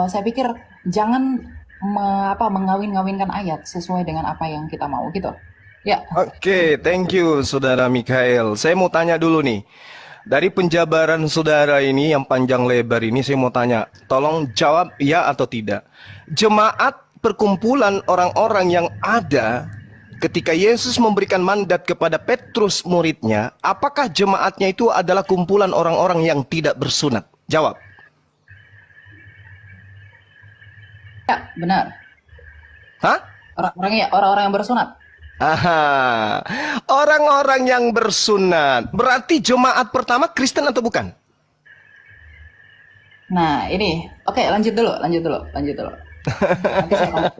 Saya pikir jangan mengawin-ngawinkan ayat sesuai dengan apa yang kita mau gitu. Ya, Oke, thank you Saudara Mikael. Saya mau tanya dulu nih. Dari penjabaran saudara ini yang panjang lebar ini saya mau tanya, tolong jawab ya atau tidak. Jemaat perkumpulan orang-orang yang ada ketika Yesus memberikan mandat kepada Petrus muridnya, apakah jemaatnya itu adalah kumpulan orang-orang yang tidak bersunat? Jawab. ya benar. Hah? Orang-orang yang bersunat. Aha, orang-orang yang bersunat. Berarti jemaat pertama Kristen atau bukan? Nah, ini. Oke, lanjut dulu. Nanti saya lanjut.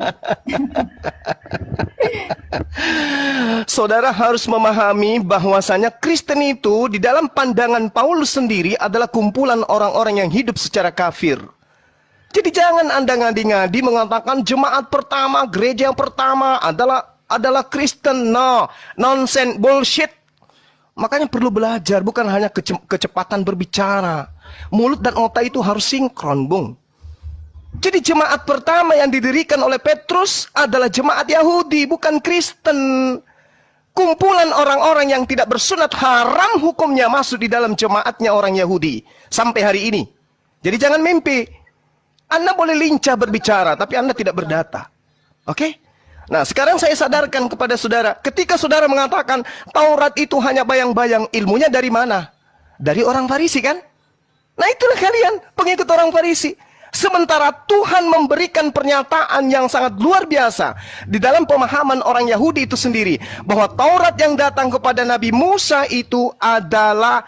Saudara harus memahami bahwasanya Kristen itu di dalam pandangan Paulus sendiri adalah kumpulan orang-orang yang hidup secara kafir. Jadi jangan Anda ngadi-ngadi mengatakan jemaat pertama, gereja yang pertama adalah Kristen. No, nonsense, bullshit. Makanya perlu belajar, bukan hanya kecepatan berbicara. Mulut dan otak itu harus sinkron, Bung. Jadi jemaat pertama yang didirikan oleh Petrus adalah jemaat Yahudi, bukan Kristen. Kumpulan orang-orang yang tidak bersunat haram hukumnya masuk di dalam jemaatnya orang Yahudi. Sampai hari ini. Jadi jangan mimpi. Anda boleh lincah berbicara, tapi Anda tidak berdata. Oke? Nah, sekarang saya sadarkan kepada saudara. Ketika saudara mengatakan Taurat itu hanya bayang-bayang, ilmunya dari mana? Dari orang Farisi kan? Nah, itulah kalian, pengikut orang Farisi. Sementara Tuhan memberikan pernyataan yang sangat luar biasa di dalam pemahaman orang Yahudi itu sendiri, bahwa Taurat yang datang kepada Nabi Musa itu adalah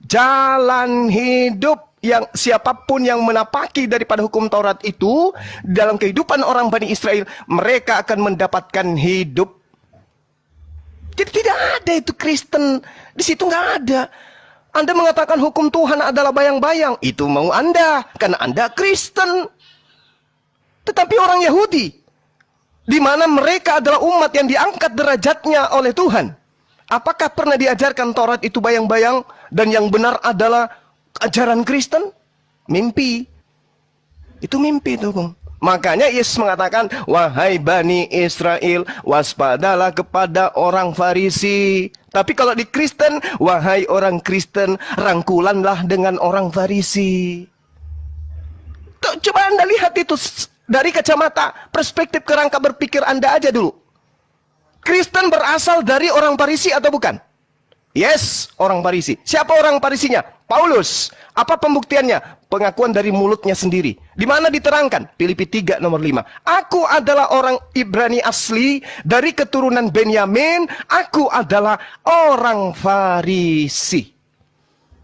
jalan hidup, yang siapapun yang menapaki daripada hukum Taurat itu dalam kehidupan orang Bani Israel, mereka akan mendapatkan hidup. Jadi tidak ada itu Kristen di situ, nggak ada. Anda mengatakan hukum Tuhan adalah bayang-bayang, itu mau Anda, karena Anda Kristen. Tetapi orang Yahudi, di mana mereka adalah umat yang diangkat derajatnya oleh Tuhan, apakah pernah diajarkan Taurat itu bayang-bayang dan yang benar adalah ajaran Kristen? Mimpi. Itu mimpi itu, Bung. Makanya Yesus mengatakan, wahai Bani Israel, waspadalah kepada orang Farisi. Tapi kalau di Kristen, wahai orang Kristen, rangkulanlah dengan orang Farisi. Coba Anda lihat itu dari kacamata perspektif kerangka berpikir Anda aja dulu. Kristen berasal dari orang Farisi atau bukan? Yes, orang Farisi. Siapa orang Farisinya? Paulus. Apa pembuktiannya? Pengakuan dari mulutnya sendiri. Di mana diterangkan? Filipi 3 nomor 5. Aku adalah orang Ibrani asli dari keturunan Benyamin. Aku adalah orang Farisi.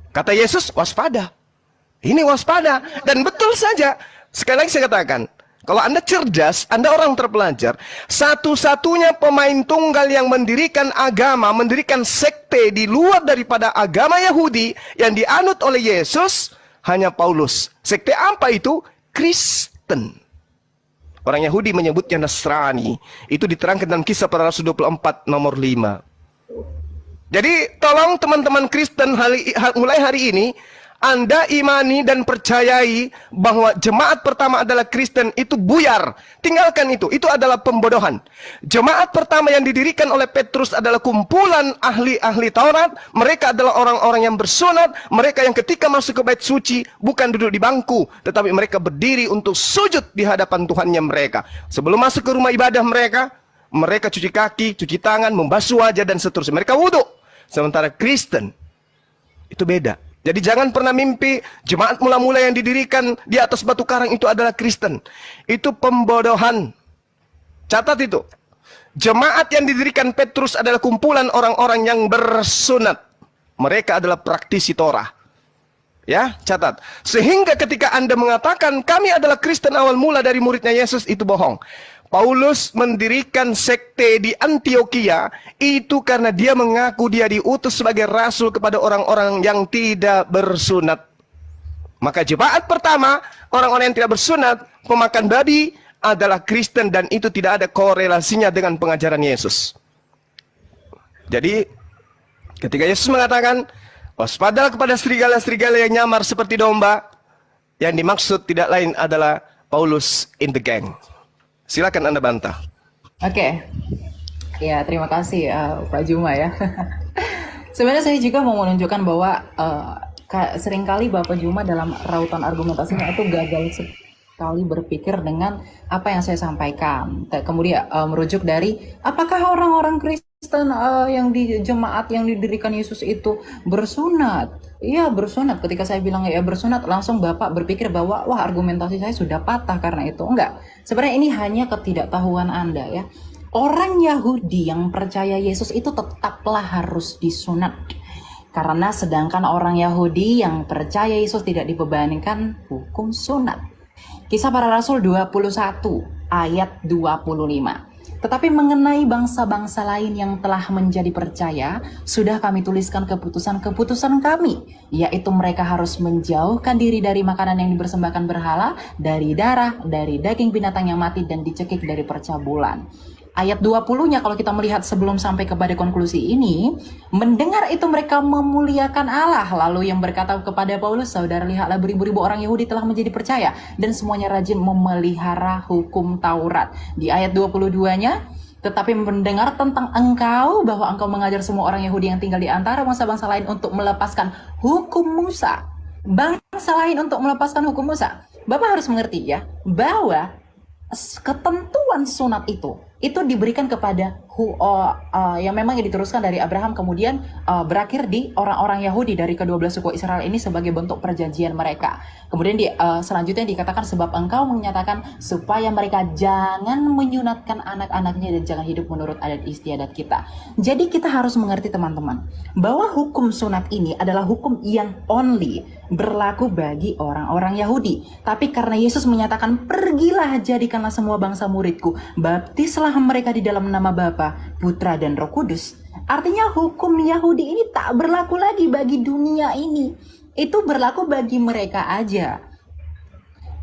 Kata Yesus, waspada. Ini waspada. Dan betul saja. Sekali lagi saya katakan, kalau Anda cerdas, Anda orang terpelajar, satu-satunya pemain tunggal yang mendirikan agama, mendirikan sekte di luar daripada agama Yahudi yang dianut oleh Yesus, hanya Paulus. Sekte apa itu? Kristen. Orang Yahudi menyebutnya Nasrani. Itu diterangkan dalam Kisah Para Rasul 24 nomor 5. Jadi tolong teman-teman Kristen mulai hari ini, Anda imani dan percayai bahwa jemaat pertama adalah Kristen, itu buyar. Tinggalkan itu adalah pembodohan. Jemaat pertama yang didirikan oleh Petrus adalah kumpulan ahli-ahli Taurat. Mereka adalah orang-orang yang bersunat. Mereka yang ketika masuk ke bait suci bukan duduk di bangku, tetapi mereka berdiri untuk sujud di hadapan Tuhannya mereka. Sebelum masuk ke rumah ibadah mereka, mereka cuci kaki, cuci tangan, membasuh wajah dan seterusnya. Mereka wudhu. Sementara Kristen itu beda. Jadi jangan pernah mimpi jemaat mula-mula yang didirikan di atas batu karang itu adalah Kristen. Itu pembodohan. Catat itu. Jemaat yang didirikan Petrus adalah kumpulan orang-orang yang bersunat. Mereka adalah praktisi Torah. Ya, catat. Sehingga ketika Anda mengatakan kami adalah Kristen awal mula dari muridnya Yesus, itu bohong. Paulus mendirikan sekte di Antioquia itu karena dia mengaku dia diutus sebagai rasul kepada orang-orang yang tidak bersunat. Maka jemaat pertama, orang-orang yang tidak bersunat, pemakan babi, adalah Kristen, dan itu tidak ada korelasinya dengan pengajaran Yesus. Jadi ketika Yesus mengatakan waspadalah kepada serigala-serigala yang nyamar seperti domba, yang dimaksud tidak lain adalah Paulus in the gang. Silakan Anda bantah. Oke, ya terima kasih Pak Juma ya. Sebenarnya saya juga mau menunjukkan bahwa seringkali Bapak Juma dalam rautan argumentasinya itu gagal sekali berpikir dengan apa yang saya sampaikan. Kemudian merujuk dari apakah orang-orang Kristen yang di jemaat yang didirikan Yesus itu bersunat? Iya bersunat. Ketika saya bilang ya bersunat, langsung Bapak berpikir bahwa wah argumentasi saya sudah patah karena itu. Enggak. Sebenarnya ini hanya ketidaktahuan Anda ya. Orang Yahudi yang percaya Yesus itu tetaplah harus disunat. Karena sedangkan orang Yahudi yang percaya Yesus tidak dibebankan hukum sunat. Kisah Para Rasul 21 ayat 25. Tetapi mengenai bangsa-bangsa lain yang telah menjadi percaya, sudah kami tuliskan keputusan-keputusan kami, yaitu mereka harus menjauhkan diri dari makanan yang dipersembahkan berhala, dari darah, dari daging binatang yang mati, dan dicekik dari percabulan. Ayat 20-nya kalau kita melihat sebelum sampai kepada konklusi ini, mendengar itu mereka memuliakan Allah. Lalu yang berkata kepada Paulus, saudara lihatlah beribu-ribu orang Yahudi telah menjadi percaya dan semuanya rajin memelihara hukum Taurat. Di ayat 22-nya, tetapi mendengar tentang engkau, bahwa engkau mengajar semua orang Yahudi yang tinggal di antara bangsa-bangsa lain untuk melepaskan hukum Musa. Bangsa lain untuk melepaskan hukum Musa. Bapak harus mengerti ya, bahwa ketentuan sunat itu diberikan kepada yang memang diteruskan dari Abraham, kemudian berakhir di orang-orang Yahudi dari ke-12 suku Israel ini sebagai bentuk perjanjian mereka. Kemudian selanjutnya dikatakan sebab engkau menyatakan supaya mereka jangan menyunatkan anak-anaknya dan jangan hidup menurut adat istiadat kita. Jadi kita harus mengerti teman-teman bahwa hukum sunat ini adalah hukum yang only berlaku bagi orang-orang Yahudi. Tapi karena Yesus menyatakan pergilah jadikanlah semua bangsa muridku, baptislah mereka di dalam nama Bapa, Putra dan Roh Kudus. Artinya hukum Yahudi ini tak berlaku lagi bagi dunia ini. Itu berlaku bagi mereka aja.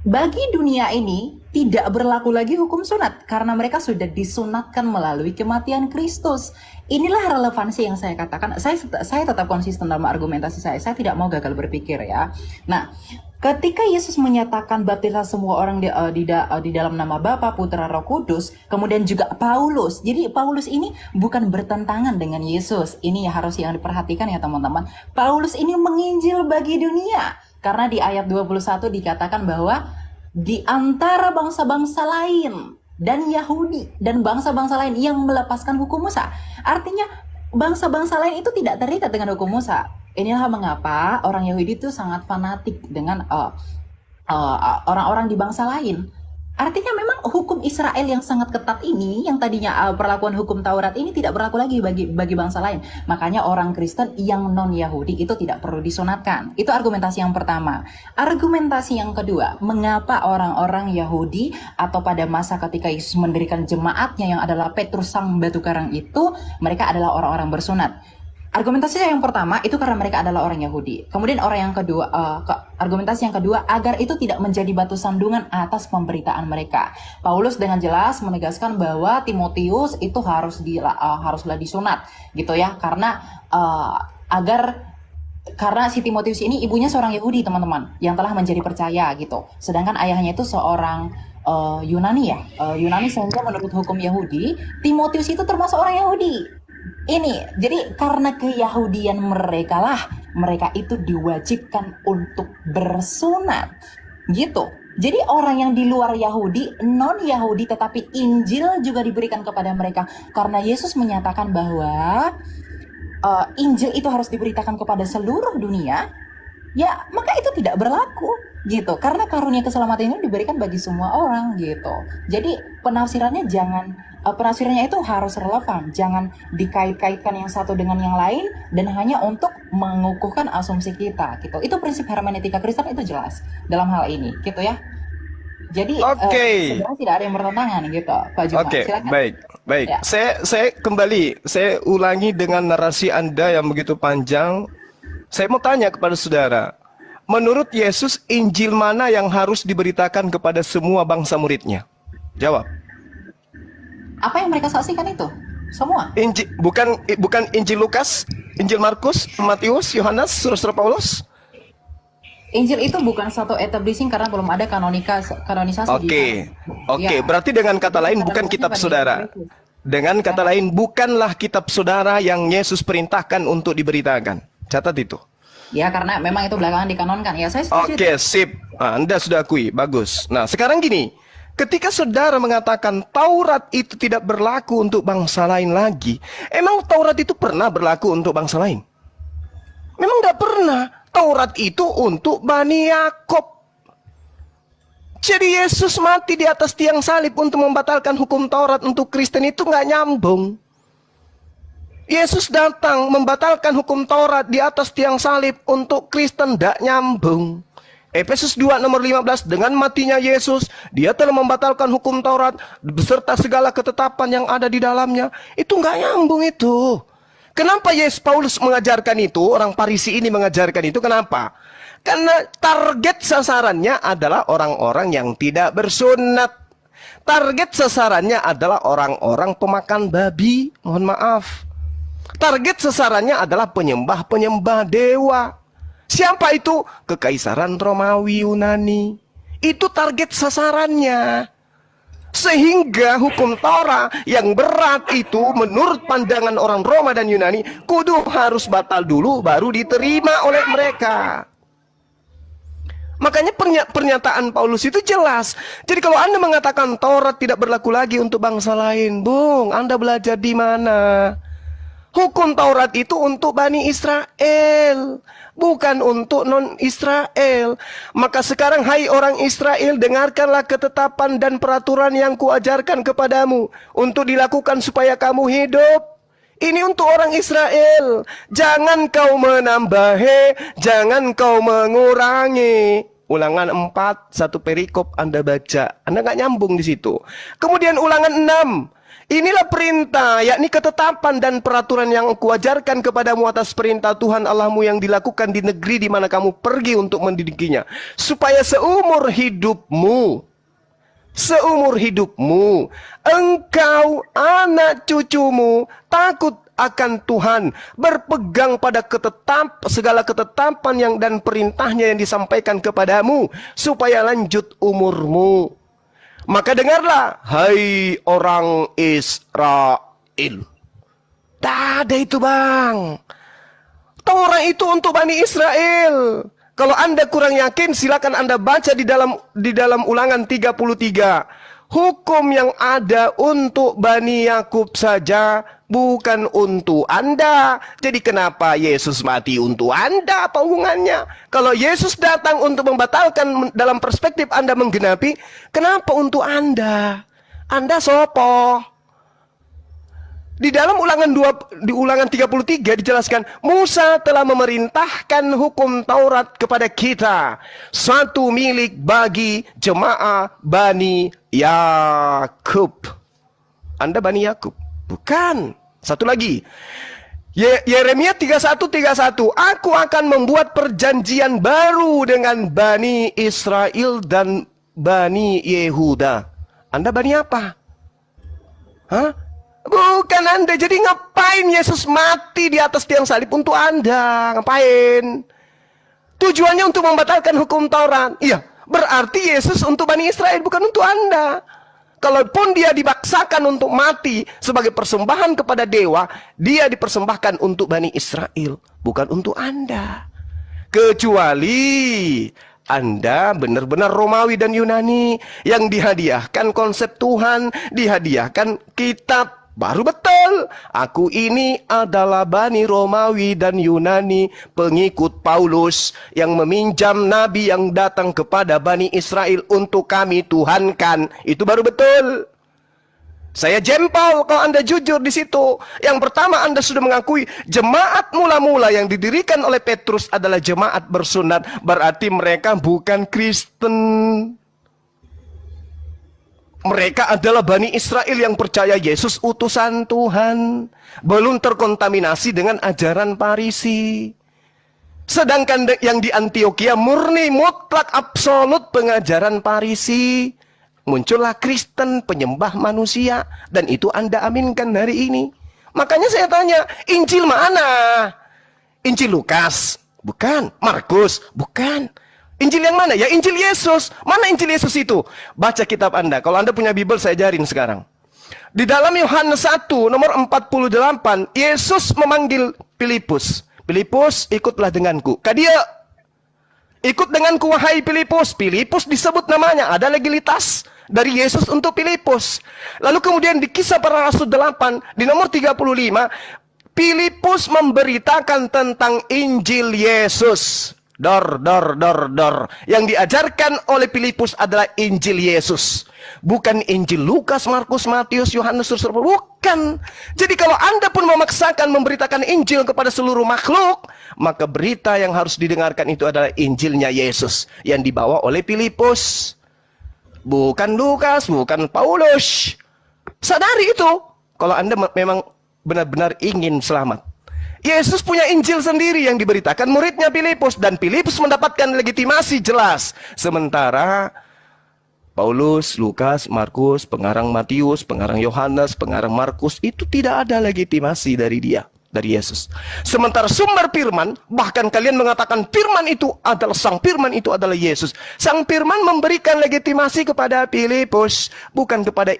Bagi dunia ini tidak berlaku lagi hukum sunat karena mereka sudah disunatkan melalui kematian Kristus. Inilah relevansi yang saya katakan. Saya tetap konsisten dalam argumentasi saya. Saya tidak mau gagal berpikir ya. Nah, ketika Yesus menyatakan baptislah semua orang di dalam nama Bapa, Putra, Roh Kudus, kemudian juga Paulus. Jadi Paulus ini bukan bertentangan dengan Yesus. Ini harus yang diperhatikan ya teman-teman. Paulus ini menginjil bagi dunia. Karena di ayat 21 dikatakan bahwa di antara bangsa-bangsa lain dan Yahudi dan bangsa-bangsa lain yang melepaskan hukum Musa. Artinya bangsa-bangsa lain itu tidak terikat dengan hukum Musa. Inilah mengapa orang Yahudi itu sangat fanatik dengan orang-orang di bangsa lain. Artinya memang hukum Israel yang sangat ketat ini, yang tadinya perlakuan hukum Taurat ini tidak berlaku lagi bagi bangsa lain. Makanya orang Kristen yang non-Yahudi itu tidak perlu disunatkan. Itu argumentasi yang pertama. Argumentasi yang kedua, mengapa orang-orang Yahudi atau pada masa ketika Yesus mendirikan jemaatnya yang adalah Petrus sang batu karang itu, mereka adalah orang-orang bersunat. Argumentasi yang pertama itu karena mereka adalah orang Yahudi. Kemudian argumentasi yang kedua agar itu tidak menjadi batu sandungan atas pemberitaan mereka. Paulus dengan jelas menegaskan bahwa Timotius itu haruslah disunat, gitu ya, karena si Timotius ini ibunya seorang Yahudi teman-teman yang telah menjadi percaya gitu. Sedangkan ayahnya itu seorang Yunani ya, Yunani, sehingga menurut hukum Yahudi Timotius itu termasuk orang Yahudi. Ini, jadi karena keyahudian mereka itu diwajibkan untuk bersunat, gitu. Jadi orang yang di luar Yahudi, non-Yahudi, tetapi Injil juga diberikan kepada mereka. Karena Yesus menyatakan bahwa Injil itu harus diberitakan kepada seluruh dunia, ya maka itu tidak berlaku, gitu. Karena karunia keselamatan ini diberikan bagi semua orang, gitu. Jadi penafsirannya itu harus relevan, jangan dikait-kaitkan yang satu dengan yang lain dan hanya untuk mengukuhkan asumsi kita, gitu. Itu prinsip hermeneutika Kristen itu jelas dalam hal ini, gitu ya. Jadi sebenarnya tidak ada yang bertentangan, gitu, Pak Juma. Silakan. Baik. Ya. Saya ulangi dengan narasi Anda yang begitu panjang. Saya mau tanya kepada saudara, menurut Yesus Injil mana yang harus diberitakan kepada semua bangsa muridnya? Jawab. Apa yang mereka saksikan itu? Semua. Injil, bukan Injil Lukas, Injil Markus, Matius, Yohanes, Surat-surat Paulus. Injil itu bukan satu establishing karena belum ada kanonisasi. Oke, oke. Ya, Berarti dengan kata lain ada bukan berarti kitab pada saudara. Yesus. Dengan kata lain bukanlah kitab saudara yang Yesus perintahkan untuk diberitakan. Catat itu. Ya, karena memang itu belakangan dikanonkan. Ya, saya setuju. Oke, sip. Anda sudah akui, bagus. Nah, sekarang gini. Ketika saudara mengatakan Taurat itu tidak berlaku untuk bangsa lain lagi, emang Taurat itu pernah berlaku untuk bangsa lain? Memang tidak pernah. Taurat itu untuk Bani Yakob. Jadi Yesus mati di atas tiang salib untuk membatalkan hukum Taurat untuk Kristen itu nggak nyambung. Yesus datang membatalkan hukum Taurat di atas tiang salib untuk Kristen nggak nyambung. Efesus 2 nomor 15, dengan matinya Yesus, dia telah membatalkan hukum Taurat beserta segala ketetapan yang ada di dalamnya. Itu nggak nyambung itu. Kenapa Yesus Paulus mengajarkan itu? Orang Farisi ini mengajarkan itu. Kenapa? Karena target sasarannya adalah orang-orang yang tidak bersunat. Target sasarannya adalah orang-orang pemakan babi. Mohon maaf. Target sasarannya adalah penyembah-penyembah dewa. Siapa itu? Kekaisaran Romawi Yunani. Itu target sasarannya. Sehingga hukum Torah yang berat itu menurut pandangan orang Roma dan Yunani kudu harus batal dulu baru diterima oleh mereka. Makanya pernyataan Paulus itu jelas. Jadi kalau Anda mengatakan Taurat tidak berlaku lagi untuk bangsa lain, Bung, Anda belajar di mana? Hukum Taurat itu untuk Bani Israel, bukan untuk non-Israel. Maka sekarang hai orang Israel, dengarkanlah ketetapan dan peraturan yang kuajarkan kepadamu untuk dilakukan supaya kamu hidup. Ini untuk orang Israel. Jangan kau menambah, jangan kau mengurangi. Ulangan 4, satu perikop Anda baca. Anda nggak nyambung di situ. Kemudian ulangan 6. Inilah perintah, yakni ketetapan dan peraturan yang kuajarkan kepadamu atas perintah Tuhan Allahmu yang dilakukan di negeri di mana kamu pergi untuk mendidikinya. Supaya seumur hidupmu, engkau, anak cucumu, takut akan Tuhan, berpegang pada segala ketetapan yang dan perintahnya yang disampaikan kepadamu, supaya lanjut umurmu. Maka dengarlah, hai orang Israel. Tak ada itu, Bang. Taurat itu untuk Bani Israel. Kalau Anda kurang yakin, silakan Anda baca di dalam Ulangan 33. Hukum yang ada untuk Bani Yakub saja, bukan untuk Anda. Jadi kenapa Yesus mati untuk Anda? Apa hubungannya? Kalau Yesus datang untuk membatalkan dalam perspektif Anda menggenapi, kenapa untuk Anda? Anda sopo? Di dalam di Ulangan 33 dijelaskan, Musa telah memerintahkan hukum Taurat kepada kita, satu milik bagi jemaah Bani Yakub. Anda Bani Yakub? Bukan. Satu lagi. Yeremia 31:31. Aku akan membuat perjanjian baru dengan Bani Israel dan Bani Yehuda. Anda Bani apa? Hah? Bukan Anda. Jadi ngapain Yesus mati di atas tiang salib untuk Anda? Ngapain? Tujuannya untuk membatalkan hukum Taurat. Iya, berarti Yesus untuk Bani Israel, bukan untuk Anda. Kalaupun dia dibaksakan untuk mati sebagai persembahan kepada dewa, dia dipersembahkan untuk Bani Israel, bukan untuk Anda. Kecuali Anda benar-benar Romawi dan Yunani yang dihadiahkan konsep Tuhan, dihadiahkan kitab. Baru betul, aku ini adalah Bani Romawi dan Yunani, pengikut Paulus yang meminjam nabi yang datang kepada Bani Israel untuk kami tuhankan. Itu baru betul. Saya jempol kalau Anda jujur di situ. Yang pertama, Anda sudah mengakui jemaat mula-mula yang didirikan oleh Petrus adalah jemaat bersunat. Berarti mereka bukan Kristen. Mereka adalah Bani Israel yang percaya Yesus utusan Tuhan. Belum terkontaminasi dengan ajaran Farisi. Sedangkan yang di Antioquia murni mutlak absolut pengajaran Farisi. Muncullah Kristen penyembah manusia. Dan itu Anda aminkan hari ini. Makanya saya tanya, Injil mana? Injil Lukas? Bukan. Markus? Bukan. Injil yang mana? Ya Injil Yesus. Mana Injil Yesus itu? Baca kitab Anda. Kalau Anda punya Bible, saya ajarin sekarang. Di dalam Yohanes 1 nomor 48, Yesus memanggil Filipus. Filipus, ikutlah denganku. Kadia, ikut denganku wahai Filipus. Filipus disebut namanya. Ada legalitas dari Yesus untuk Filipus. Lalu kemudian di Kisah Para Rasul 8, di nomor 35, Filipus memberitakan tentang Injil Yesus. Dor. Yang diajarkan oleh Filipus adalah Injil Yesus. Bukan Injil Lukas, Markus, Matius, Yohanes, bukan. Jadi kalau Anda pun memaksakan memberitakan Injil kepada seluruh makhluk, maka berita yang harus didengarkan itu adalah Injilnya Yesus yang dibawa oleh Filipus. Bukan Lukas, bukan Paulus. Sadari itu. Kalau Anda memang benar-benar ingin selamat. Yesus punya Injil sendiri yang diberitakan muridnya Filipus. Dan Filipus mendapatkan legitimasi jelas. Sementara Paulus, Lukas, Markus, pengarang Matius, pengarang Yohanes, pengarang Markus, itu tidak ada legitimasi dari dia, dari Yesus. Sementara sumber firman, bahkan kalian mengatakan firman itu adalah Sang Firman, itu adalah Yesus. Sang Firman memberikan legitimasi kepada Filipus, bukan kepada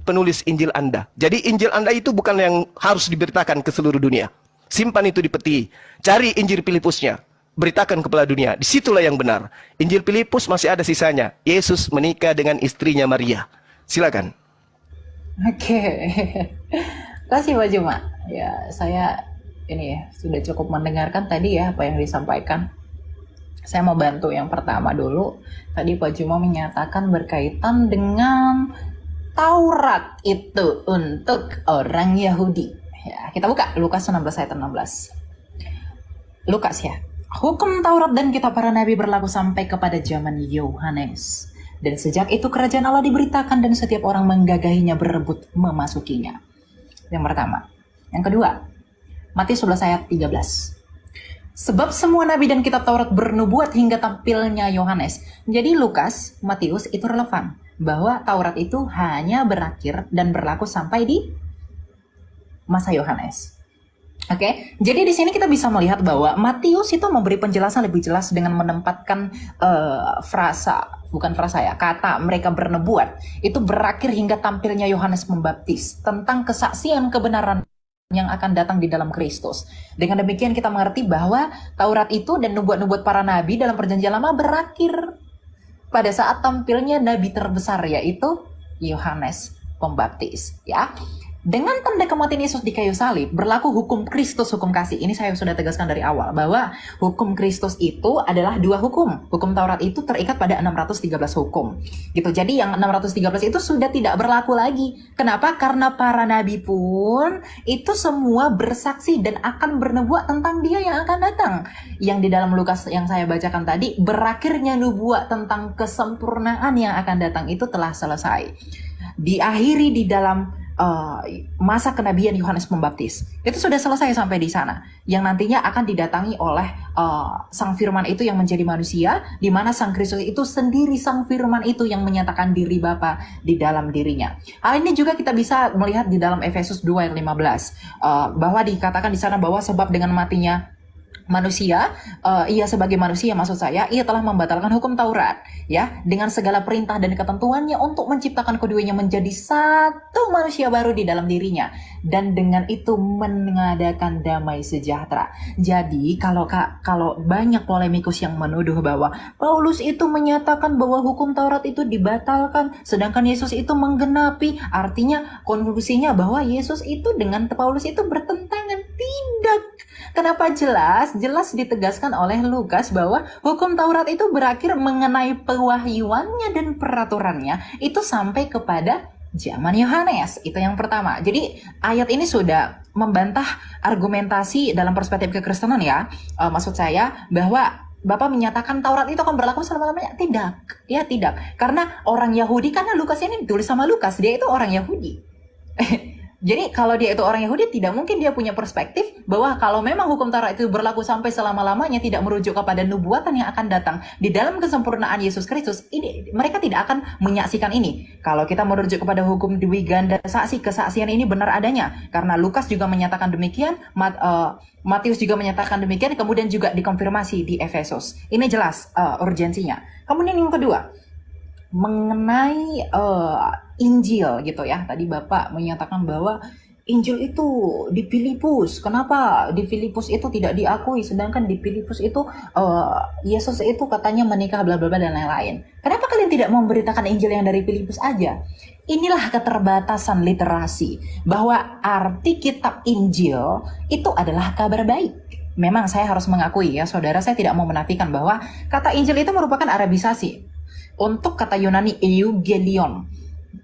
penulis Injil Anda. Jadi Injil Anda itu bukan yang harus diberitakan ke seluruh dunia. Simpan itu di peti. Cari Injil Filipusnya. Beritakan kepada dunia. Disitulah yang benar. Injil Filipus masih ada sisanya. Yesus menikah dengan istrinya Maria. Silakan. Oke. Kasih Pak Juma. Ya, saya ini ya sudah cukup mendengarkan tadi ya apa yang disampaikan. Saya mau bantu yang pertama dulu. Tadi Pak Juma menyatakan berkaitan dengan Taurat itu untuk orang Yahudi. Ya, kita buka Lukas 16 ayat 16. Lukas ya. Hukum Taurat dan kitab para nabi berlaku sampai kepada zaman Yohanes. Dan sejak itu kerajaan Allah diberitakan dan setiap orang menggagahinya berebut memasukinya. Yang pertama. Yang kedua, Matius 11 ayat 13. Sebab semua nabi dan kitab Taurat bernubuat hingga tampilnya Yohanes. Jadi Lukas, Matius itu relevan. Bahwa Taurat itu hanya berakhir dan berlaku sampai di masa Yohanes. Oke, jadi di sini kita bisa melihat bahwa Matius itu memberi penjelasan lebih jelas dengan menempatkan kata mereka bernubuat itu berakhir hingga tampilnya Yohanes Pembaptis tentang kesaksian kebenaran yang akan datang di dalam Kristus. Dengan demikian kita mengerti bahwa Taurat itu dan nubuat-nubuat para nabi dalam Perjanjian Lama berakhir pada saat tampilnya nabi terbesar, yaitu Yohanes Pembaptis, ya. Dengan tanda kematian Yesus di kayu salib, berlaku hukum Kristus, hukum kasih. Ini saya sudah tegaskan dari awal, bahwa hukum Kristus itu adalah dua hukum. Hukum Taurat itu terikat pada 613 hukum. Gitu. Jadi yang 613 itu sudah tidak berlaku lagi. Kenapa? Karena para nabi pun itu semua bersaksi dan akan bernubuat tentang dia yang akan datang. Yang di dalam Lukas yang saya bacakan tadi, berakhirnya nubuat tentang kesempurnaan yang akan datang itu telah selesai. Diakhiri di dalam masa kenabian Yohanes Pembaptis. Itu sudah selesai sampai di sana. Yang nantinya akan didatangi oleh Sang Firman itu yang menjadi manusia, di mana Sang Kristus itu sendiri Sang Firman itu yang menyatakan diri Bapa di dalam dirinya. Hal ini juga kita bisa melihat di dalam Efesus 2 ayat 15, bahwa dikatakan di sana bahwa sebab dengan matinya manusia, ia sebagai manusia maksud saya, ia telah membatalkan hukum Taurat, ya, dengan segala perintah dan ketentuannya untuk menciptakan keduanya menjadi satu manusia baru di dalam dirinya, dan dengan itu mengadakan damai sejahtera. Jadi kalau banyak polemikus yang menuduh bahwa Paulus itu menyatakan bahwa hukum Taurat itu dibatalkan, sedangkan Yesus itu menggenapi, artinya konklusinya bahwa Yesus itu dengan Paulus itu bertentangan. Tidak. Kenapa jelas ditegaskan oleh Lukas bahwa hukum Taurat itu berakhir mengenai pewahyuannya dan peraturannya itu sampai kepada zaman Yohanes. Itu yang pertama. Jadi ayat ini sudah membantah argumentasi dalam perspektif kekristenan ya. Maksud saya bahwa Bapak menyatakan Taurat itu akan berlaku selama-lamanya. Tidak. Ya tidak. Karena orang Yahudi, karena Lukas ini ditulis sama Lukas, dia itu orang Yahudi. Jadi kalau dia itu orang Yahudi, tidak mungkin dia punya perspektif bahwa kalau memang hukum Taurat itu berlaku sampai selama-lamanya, tidak merujuk kepada nubuatan yang akan datang di dalam kesempurnaan Yesus Kristus, ini mereka tidak akan menyaksikan ini. Kalau kita merujuk kepada hukum Dwi Ganda Saksi, kesaksian ini benar adanya. Karena Lukas juga menyatakan demikian, Matius juga menyatakan demikian, kemudian juga dikonfirmasi di Efesus. Ini jelas urgensinya. Kemudian yang kedua, mengenai Injil gitu ya. Tadi Bapak menyatakan bahwa Injil itu di Filipus. Kenapa di Filipus itu tidak diakui, sedangkan di Filipus itu Yesus itu katanya menikah bla bla bla dan lain-lain. Kenapa kalian tidak memberitakan Injil yang dari Filipus aja? Inilah keterbatasan literasi, bahwa arti kitab Injil itu adalah kabar baik. Memang saya harus mengakui ya, saudara, saya tidak mau menafikan bahwa kata Injil itu merupakan Arabisasi untuk kata Yunani Eugelion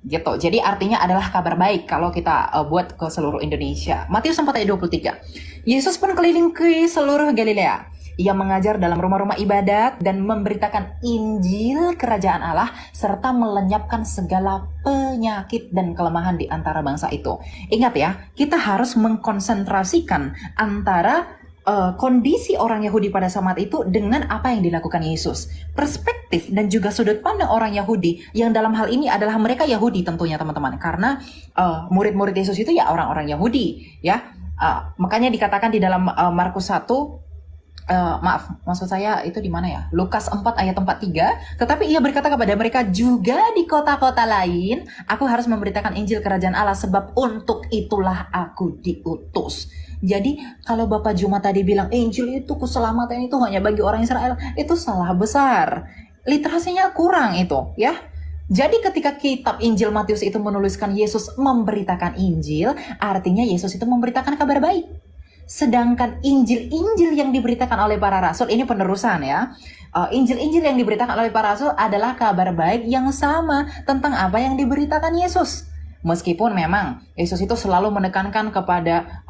gitu. Jadi artinya adalah kabar baik kalau kita buat ke seluruh Indonesia. Matius 4 ayat 23. Yesus pun keliling ke seluruh Galilea. Ia mengajar dalam rumah-rumah ibadat dan memberitakan Injil kerajaan Allah serta melenyapkan segala penyakit dan kelemahan di antara bangsa itu. Ingat ya, kita harus mengkonsentrasikan antara kondisi orang Yahudi pada saat itu dengan apa yang dilakukan Yesus. Perspektif dan juga sudut pandang orang Yahudi yang dalam hal ini adalah mereka Yahudi tentunya teman-teman, karena murid-murid Yesus itu ya orang-orang Yahudi ya. Makanya dikatakan di dalam Markus 1, maksud saya itu di mana ya? Lukas 4 ayat 43. Tetapi ia berkata kepada mereka, juga di kota-kota lain aku harus memberitakan Injil kerajaan Allah, sebab untuk itulah aku diutus. Jadi kalau Bapak Juma tadi bilang Injil itu keselamatan itu hanya bagi orang Israel, itu salah besar. Literasinya kurang itu ya. Jadi ketika kitab Injil Matius itu menuliskan Yesus memberitakan Injil, artinya Yesus itu memberitakan kabar baik. Sedangkan Injil-Injil yang diberitakan oleh para rasul, ini penerusan ya. Injil-Injil yang diberitakan oleh para rasul adalah kabar baik yang sama tentang apa yang diberitakan Yesus. Meskipun memang Yesus itu selalu menekankan kepada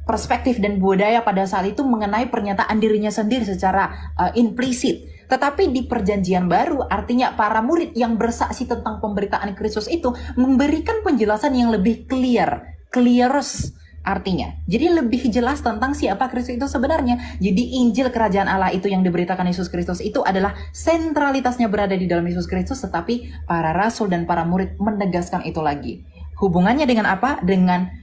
perspektif dan budaya pada saat itu mengenai pernyataan dirinya sendiri secara implisit. Tetapi di perjanjian baru, artinya para murid yang bersaksi tentang pemberitaan Kristus itu memberikan penjelasan yang lebih clearest artinya. Jadi lebih jelas tentang siapa Kristus itu sebenarnya. Jadi Injil kerajaan Allah itu yang diberitakan Yesus Kristus itu adalah sentralitasnya berada di dalam Yesus Kristus, tetapi para rasul dan para murid menegaskan itu lagi. Hubungannya dengan apa? Dengan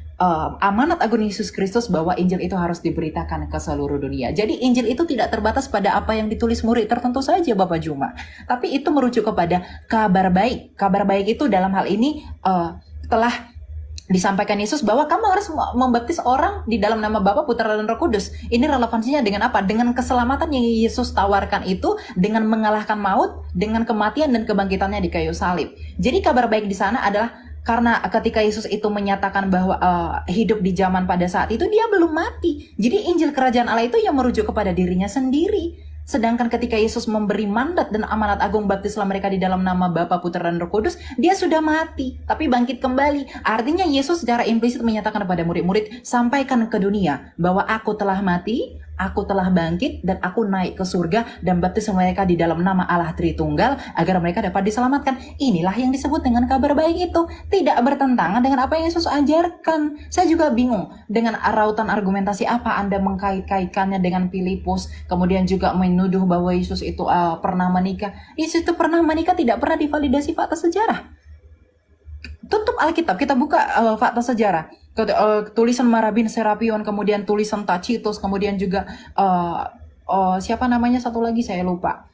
amanat agung Yesus Kristus bahwa Injil itu harus diberitakan ke seluruh dunia. Jadi Injil itu tidak terbatas pada apa yang ditulis murid tertentu saja Bapak Juma, tapi itu merujuk kepada kabar baik. Kabar baik itu dalam hal ini telah disampaikan Yesus bahwa kamu harus membaptis orang di dalam nama Bapa, Putra dan Roh Kudus. Ini relevansinya dengan apa? Dengan keselamatan yang Yesus tawarkan itu, dengan mengalahkan maut, dengan kematian dan kebangkitannya di kayu salib. Jadi kabar baik di sana adalah karena ketika Yesus itu menyatakan bahwa hidup di zaman pada saat itu, dia belum mati. Jadi Injil kerajaan Allah itu yang merujuk kepada dirinya sendiri. Sedangkan ketika Yesus memberi mandat dan amanat agung baptislah mereka di dalam nama Bapa, Putra dan Roh Kudus, dia sudah mati tapi bangkit kembali. Artinya Yesus secara implisit menyatakan kepada murid-murid, sampaikan ke dunia bahwa aku telah mati, aku telah bangkit, dan aku naik ke surga, dan baptis mereka di dalam nama Allah Tritunggal agar mereka dapat diselamatkan. Inilah yang disebut dengan kabar baik itu. Tidak bertentangan dengan apa yang Yesus ajarkan. Saya juga bingung dengan rautan argumentasi apa Anda mengkait-kaitkannya dengan Filipus, kemudian juga menuduh bahwa Yesus itu pernah menikah. Yesus itu pernah menikah tidak pernah divalidasi fakta sejarah. Tutup Alkitab, kita buka fakta sejarah. Tulisan Marabin Serapion, kemudian tulisan Tacitus, kemudian juga siapa namanya satu lagi saya lupa,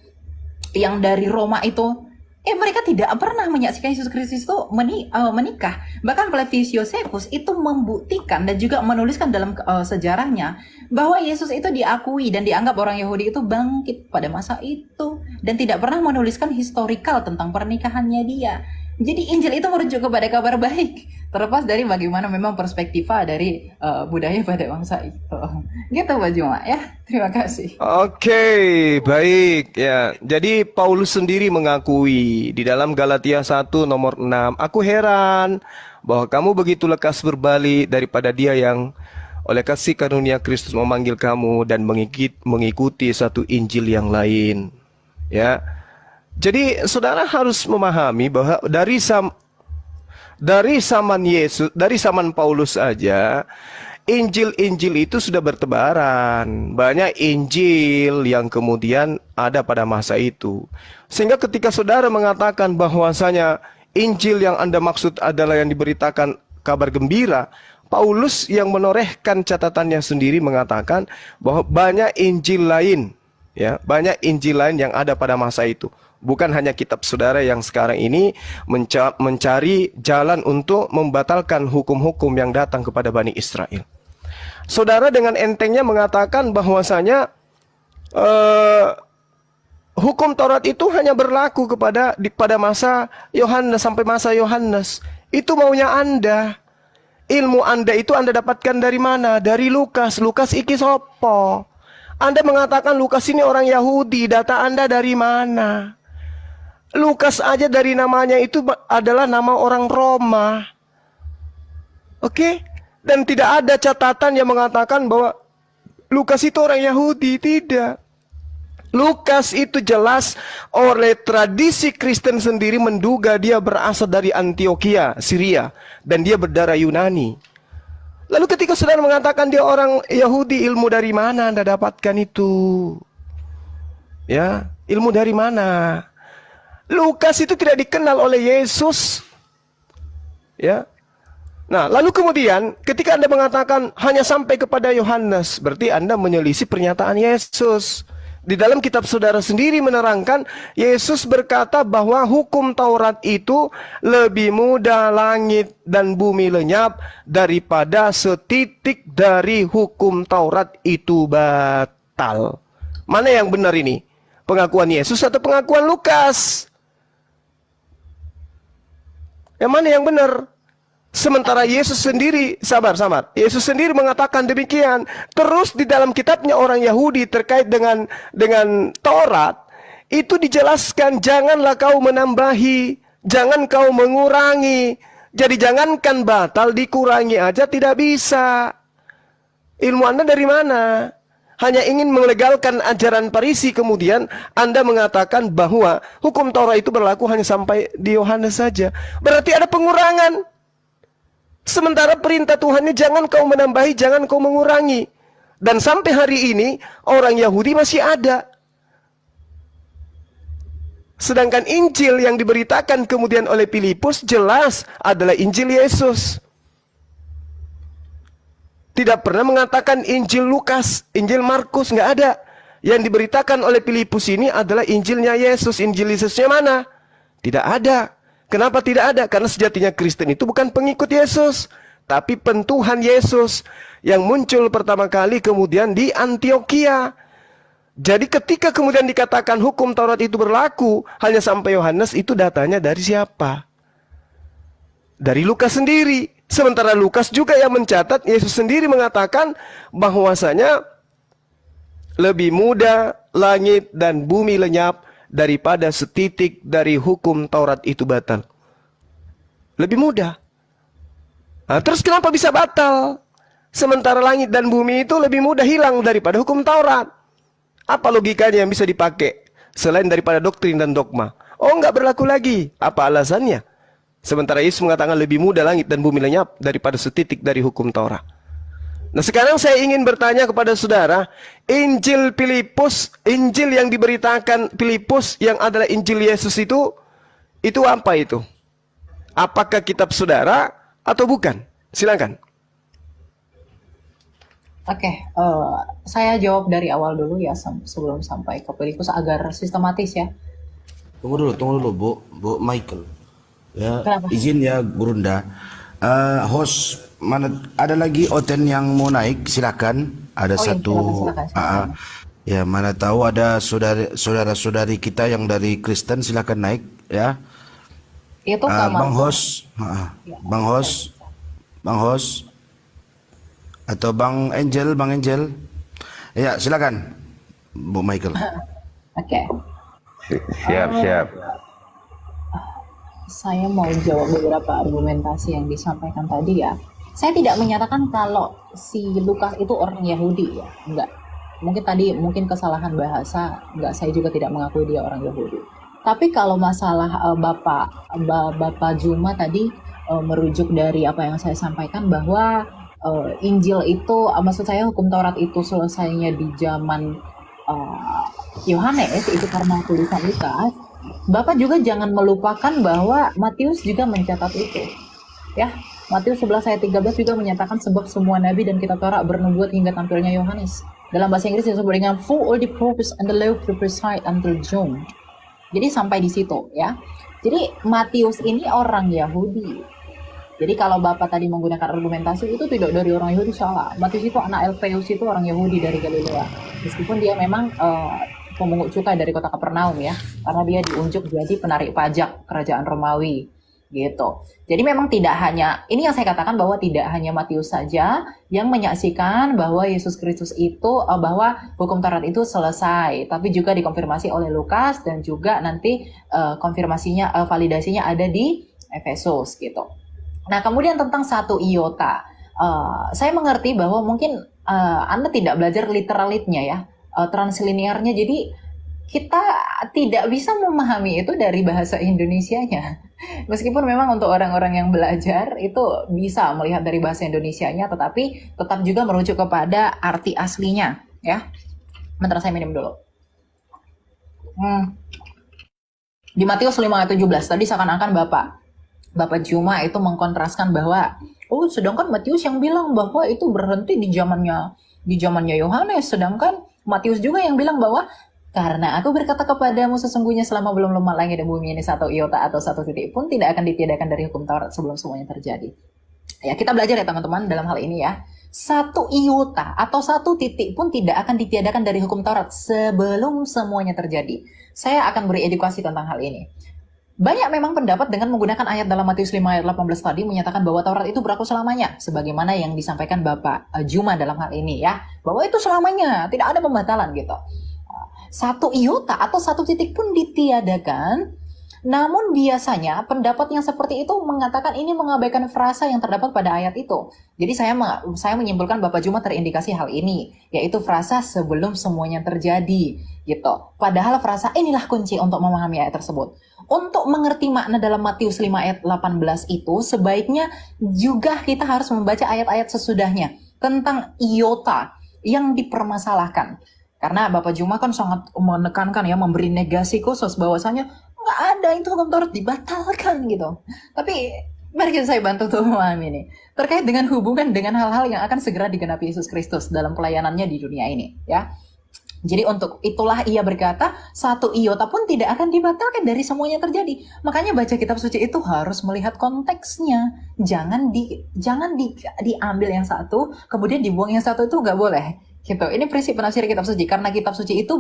yang dari Roma itu, mereka tidak pernah menyaksikan Yesus Kristus itu menikah. Bahkan Flavius Josephus itu membuktikan dan juga menuliskan dalam sejarahnya bahwa Yesus itu diakui dan dianggap orang Yahudi itu bangkit pada masa itu, dan tidak pernah menuliskan historikal tentang pernikahannya dia. Jadi Injil itu merujuk kepada kabar baik, terlepas dari bagaimana memang perspektiva dari budaya pada bangsa itu. Gitu Pak Juma ya. Terima kasih. Oke, baik ya. Jadi Paulus sendiri mengakui di dalam Galatia 1 nomor 6, aku heran bahwa kamu begitu lekas berbalik daripada dia yang oleh kasih karunia Kristus memanggil kamu dan mengikuti satu Injil yang lain. Ya. Jadi saudara harus memahami bahwa Dari zaman Yesus, dari zaman Paulus aja, Injil-Injil itu sudah bertebaran. Banyak Injil yang kemudian ada pada masa itu. Sehingga ketika saudara mengatakan bahwasanya Injil yang Anda maksud adalah yang diberitakan kabar gembira, Paulus yang menorehkan catatannya sendiri mengatakan bahwa banyak Injil lain, ya, banyak Injil lain yang ada pada masa itu. Bukan hanya kitab saudara yang sekarang ini mencari jalan untuk membatalkan hukum-hukum yang datang kepada Bani Israel. Saudara dengan entengnya mengatakan bahwasanya hukum Taurat itu hanya berlaku pada masa Yohanes sampai masa Yohanes. Itu maunya Anda. Ilmu Anda itu Anda dapatkan dari mana? Dari Lukas. Lukas iki sopo? Anda mengatakan Lukas ini orang Yahudi. Data Anda dari mana? Lukas aja dari namanya itu adalah nama orang Roma. Oke? Dan tidak ada catatan yang mengatakan bahwa Lukas itu orang Yahudi. Tidak. Lukas itu jelas oleh tradisi Kristen sendiri menduga dia berasal dari Antioquia, Syria. Dan dia berdarah Yunani. Lalu ketika saudara mengatakan dia orang Yahudi, ilmu dari mana Anda dapatkan itu? Ya, ilmu dari mana? Lukas itu tidak dikenal oleh Yesus. Ya. Nah, lalu kemudian ketika Anda mengatakan hanya sampai kepada Yohanes, berarti Anda menyelisih pernyataan Yesus. Di dalam kitab saudara sendiri menerangkan, Yesus berkata bahwa hukum Taurat itu lebih mudah langit dan bumi lenyap daripada setitik dari hukum Taurat itu batal. Mana yang benar ini? Pengakuan Yesus atau pengakuan Lukas? Yang mana yang benar? Sementara Yesus sendiri, sabar. Yesus sendiri mengatakan demikian. Terus di dalam kitabnya orang Yahudi terkait dengan Taurat, itu dijelaskan, janganlah kau menambahi, jangan kau mengurangi. Jadi jangankan batal, dikurangi aja tidak bisa. Ilmu Anda dari mana? Hanya ingin melegalkan ajaran Farisi, kemudian Anda mengatakan bahwa hukum Taurat itu berlaku hanya sampai di Yohanes saja. Berarti ada pengurangan. Sementara perintah Tuhannya jangan kau menambahi, jangan kau mengurangi. Dan sampai hari ini orang Yahudi masih ada. Sedangkan Injil yang diberitakan kemudian oleh Filipus jelas adalah Injil Yesus. Tidak pernah mengatakan Injil Lukas, Injil Markus, nggak ada. Yang diberitakan oleh Filipus ini adalah Injilnya Yesus. Injil Yesusnya mana? Tidak ada. Kenapa tidak ada? Karena sejatinya Kristen itu bukan pengikut Yesus, tapi pentuhan Yesus yang muncul pertama kali kemudian di Antioquia. Jadi ketika kemudian dikatakan hukum Taurat itu berlaku hanya sampai Yohanes, itu datanya dari siapa? Dari Lukas sendiri. Sementara Lukas juga yang mencatat, Yesus sendiri mengatakan bahwasanya lebih mudah langit dan bumi lenyap daripada setitik dari hukum Taurat itu batal. Lebih mudah. Nah, terus kenapa bisa batal? Sementara langit dan bumi itu lebih mudah hilang daripada hukum Taurat. Apa logikanya yang bisa dipakai selain daripada doktrin dan dogma? Oh, enggak berlaku lagi. Apa alasannya? Sementara Yesus mengatakan lebih mudah langit dan bumi lenyap daripada setitik dari hukum Taurat. Nah, sekarang saya ingin bertanya kepada saudara, Injil Filipus, Injil yang diberitakan Filipus yang adalah Injil Yesus itu apa itu? Apakah kitab saudara atau bukan? Silakan. Oke, saya jawab dari awal dulu ya sebelum sampai ke Filipus agar sistematis ya. Tunggu dulu, Bu Michael. Ya, Kenapa? izin ya, Gurunda. Host, mana ada lagi Oten yang mau naik? Silakan. Ada Oh iya, satu. silakan. Ya, mana tahu ada saudara-saudari kita yang dari Kristen, silakan naik ya. Itu Kak Bang Marco. Host, Ya, Bang Host, atau Bang Angel. Ya, silakan, Bu Michael. Oke. Siap. Saya mau jawab beberapa argumentasi yang disampaikan tadi ya. Saya tidak menyatakan kalau si Lukas itu orang Yahudi ya, enggak. Mungkin kesalahan bahasa, enggak, saya juga tidak mengakui dia orang Yahudi. Tapi kalau masalah Bapak Juma tadi merujuk dari apa yang saya sampaikan bahwa Injil itu, maksud saya hukum Taurat itu selesainya di zaman Yohanes itu karena tulisan Lukas. Bapak juga jangan melupakan bahwa Matius juga mencatat itu. Ya, Matius 11 ayat 13 juga menyatakan sebab semua nabi dan kitab Taurat bernubuat hingga tampilnya Yohanes. Dalam bahasa Inggris disebut dengan for all the prophets and the law prophesied until John. Jadi sampai di situ ya. Jadi Matius ini orang Yahudi. Jadi kalau Bapak tadi menggunakan argumentasi itu tidak dari orang Yahudi, salah. Matius itu anak Alfeus, itu orang Yahudi dari Galilea. Meskipun dia memang pemungut cukai dari kota Kapernaum ya, karena dia diunjuk jadi penarik pajak kerajaan Romawi gitu. Jadi memang tidak hanya, ini yang saya katakan bahwa tidak hanya Matius saja yang menyaksikan bahwa Yesus Kristus itu, bahwa hukum Taurat itu selesai, tapi juga dikonfirmasi oleh Lukas dan juga nanti konfirmasinya, validasinya ada di Efesus gitu. Nah, kemudian tentang satu iota, saya mengerti bahwa mungkin Anda tidak belajar literalitnya ya, translinearnya, jadi kita tidak bisa memahami itu dari bahasa Indonesianya. Meskipun memang untuk orang-orang yang belajar itu bisa melihat dari bahasa Indonesianya, tetapi tetap juga merujuk kepada arti aslinya ya. Bentar, saya minum dulu. Di Matius 5 ayat 17 tadi seakan-akan Bapak Juma itu mengkontraskan bahwa sedangkan Matius yang bilang bahwa itu berhenti di zamannya Yohanes, sedangkan Matius juga yang bilang bahwa karena aku berkata kepadamu sesungguhnya selama belum lemah langit dan bumi ini satu iota atau satu titik pun tidak akan ditiadakan dari hukum Taurat sebelum semuanya terjadi. Ya, kita belajar ya teman-teman dalam hal ini ya. Satu iota atau satu titik pun tidak akan ditiadakan dari hukum Taurat sebelum semuanya terjadi. Saya akan beri edukasi tentang hal ini. Banyak memang pendapat dengan menggunakan ayat dalam Matius 5 ayat 18 tadi menyatakan bahwa Taurat itu berlaku selamanya, sebagaimana yang disampaikan Bapak Juma dalam hal ini ya, bahwa itu selamanya, tidak ada pembatalan gitu. Satu iota atau satu titik pun ditiadakan, namun biasanya pendapat yang seperti itu mengatakan ini mengabaikan frasa yang terdapat pada ayat itu. Jadi saya menyimpulkan Bapak Juma terindikasi hal ini, yaitu frasa sebelum semuanya terjadi gitu. Padahal frasa inilah kunci untuk memahami ayat tersebut. Untuk mengerti makna dalam Matius 5 ayat 18 itu, sebaiknya juga kita harus membaca ayat-ayat sesudahnya tentang iota yang dipermasalahkan. Karena Bapak Juma kan sangat menekankan ya, memberi negasi khusus bahwasanya nggak ada itu hukum Taurat dibatalkan gitu. Tapi mari saya bantu untuk memahami ini. Terkait dengan hubungan dengan hal-hal yang akan segera digenapi Yesus Kristus dalam pelayanannya di dunia ini ya. Jadi untuk itulah ia berkata, satu iota pun tidak akan dibatalkan dari semuanya terjadi. Makanya baca kitab suci itu harus melihat konteksnya. Jangan diambil yang satu, kemudian dibuang yang satu, itu nggak boleh. Gitu. Ini prinsip penafsiran kitab suci. Karena kitab suci itu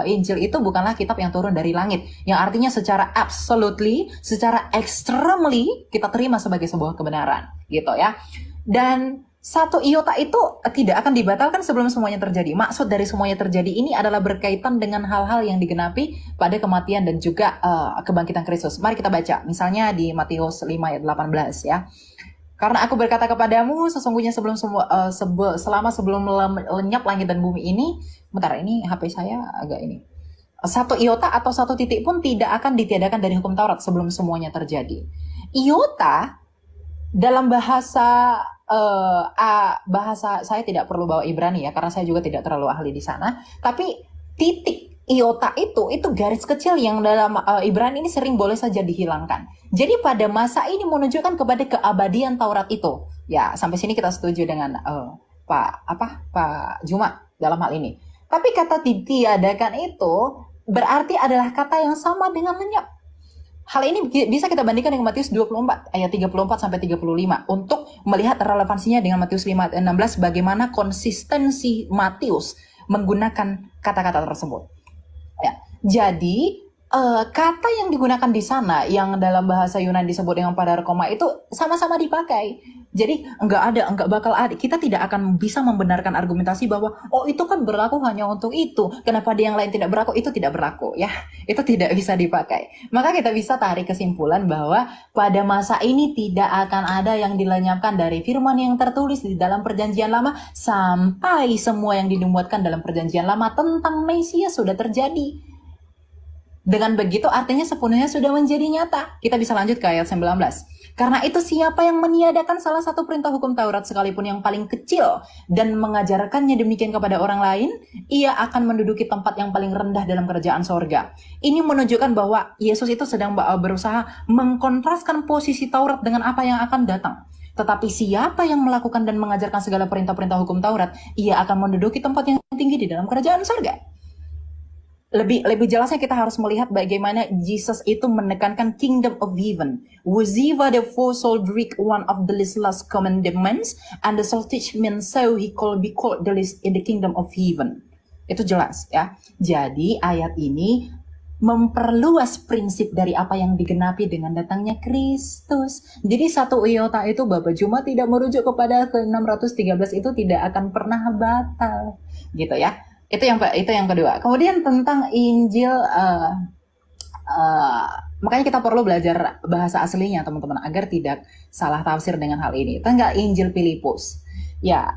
Injil itu bukanlah kitab yang turun dari langit. Yang artinya secara absolutely, secara extremely kita terima sebagai sebuah kebenaran. Gitu ya. Dan satu iota itu tidak akan dibatalkan sebelum semuanya terjadi. Maksud dari semuanya terjadi ini adalah berkaitan dengan hal-hal yang digenapi pada kematian dan juga kebangkitan Kristus. Mari kita baca. Misalnya di Matius 5 ayat 18 ya. Karena aku berkata kepadamu, sesungguhnya selama sebelum lenyap langit dan bumi ini, bentar, ini HP saya agak ini. Satu iota atau satu titik pun tidak akan ditiadakan dari hukum Taurat sebelum semuanya terjadi. Iota dalam bahasa saya tidak perlu bawa Ibrani ya, karena saya juga tidak terlalu ahli di sana. Tapi titik iota itu garis kecil yang dalam Ibrani ini sering boleh saja dihilangkan. Jadi pada masa ini menunjukkan kepada keabadian Taurat itu. Ya, sampai sini kita setuju dengan Pak Juma dalam hal ini. Tapi kata ditiadakan itu berarti adalah kata yang sama dengan lenyap. Hal ini bisa kita bandingkan dengan Matius 24 ayat 34 sampai 35 untuk melihat relevansinya dengan Matius 5 ayat 16, bagaimana konsistensi Matius menggunakan kata-kata tersebut. Ya, jadi kata yang digunakan di sana yang dalam bahasa Yunani disebut dengan padarkoma itu sama-sama dipakai. Jadi enggak bakal ada. Kita tidak akan bisa membenarkan argumentasi bahwa itu kan berlaku hanya untuk itu. Kenapa dia yang lain tidak berlaku? Itu tidak berlaku ya. Itu tidak bisa dipakai. Maka kita bisa tarik kesimpulan bahwa pada masa ini tidak akan ada yang dilenyapkan dari firman yang tertulis di dalam Perjanjian Lama sampai semua yang dinubuatkan dalam Perjanjian Lama tentang Mesias sudah terjadi. Dengan begitu artinya sepenuhnya sudah menjadi nyata. Kita bisa lanjut ke ayat 19. Karena itu siapa yang meniadakan salah satu perintah hukum Taurat sekalipun yang paling kecil dan mengajarkannya demikian kepada orang lain, ia akan menduduki tempat yang paling rendah dalam kerajaan sorga. Ini menunjukkan bahwa Yesus itu sedang berusaha mengkontraskan posisi Taurat dengan apa yang akan datang. Tetapi siapa yang melakukan dan mengajarkan segala perintah-perintah hukum Taurat, ia akan menduduki tempat yang tinggi di dalam kerajaan sorga. Lebih jelasnya kita harus melihat bagaimana Jesus itu menekankan kingdom of heaven. Whoever therefore shall break one of the last commandments, and the shall teach men so he called be called the least in the kingdom of heaven. Itu jelas ya. Jadi ayat ini memperluas prinsip dari apa yang digenapi dengan datangnya Kristus. Jadi satu iota itu Bapak Juma tidak merujuk kepada ke-613 itu tidak akan pernah batal. Gitu ya. Itu yang kedua. Kemudian tentang Injil, makanya kita perlu belajar bahasa aslinya teman-teman agar tidak salah tafsir dengan hal ini. Tentang Injil Filipus, ya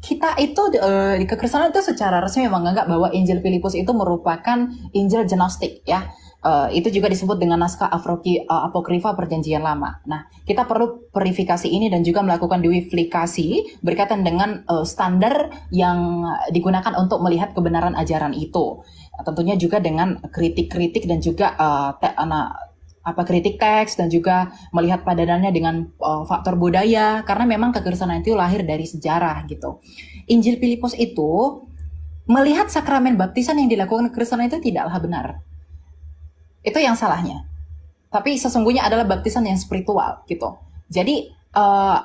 kita itu di kekristenan itu secara resmi menganggap bahwa Injil Filipus itu merupakan Injil Gnostik ya. Itu juga disebut dengan naskah apokrifa perjanjian lama. Nah, kita perlu verifikasi ini dan juga melakukan dewiflikasi berkaitan dengan standar yang digunakan untuk melihat kebenaran ajaran itu. Tentunya juga dengan kritik-kritik dan juga kritik teks dan juga melihat padanannya dengan faktor budaya karena memang kekristenan itu lahir dari sejarah gitu. Injil Filipus itu melihat sakramen baptisan yang dilakukan kekristenan itu tidaklah benar. Itu yang salahnya. Tapi sesungguhnya adalah baptisan yang spiritual gitu. Jadi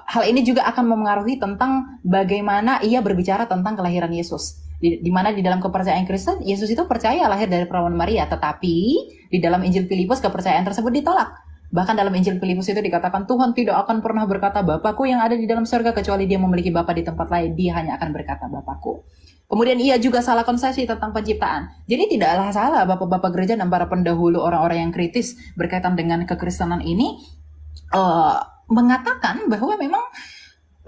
hal ini juga akan memengaruhi tentang bagaimana ia berbicara tentang kelahiran Yesus. Di mana di dalam kepercayaan Kristen Yesus itu percaya lahir dari perawan Maria, tetapi di dalam Injil Filipus kepercayaan tersebut ditolak. Bahkan dalam Injil Filipus itu dikatakan Tuhan tidak akan pernah berkata Bapakku yang ada di dalam surga kecuali dia memiliki Bapa di tempat lain, dia hanya akan berkata Bapakku. Kemudian ia juga salah konsepsi tentang penciptaan. Jadi tidaklah salah bapak-bapak gereja dan para pendahulu orang-orang yang kritis berkaitan dengan kekristenan ini mengatakan bahwa memang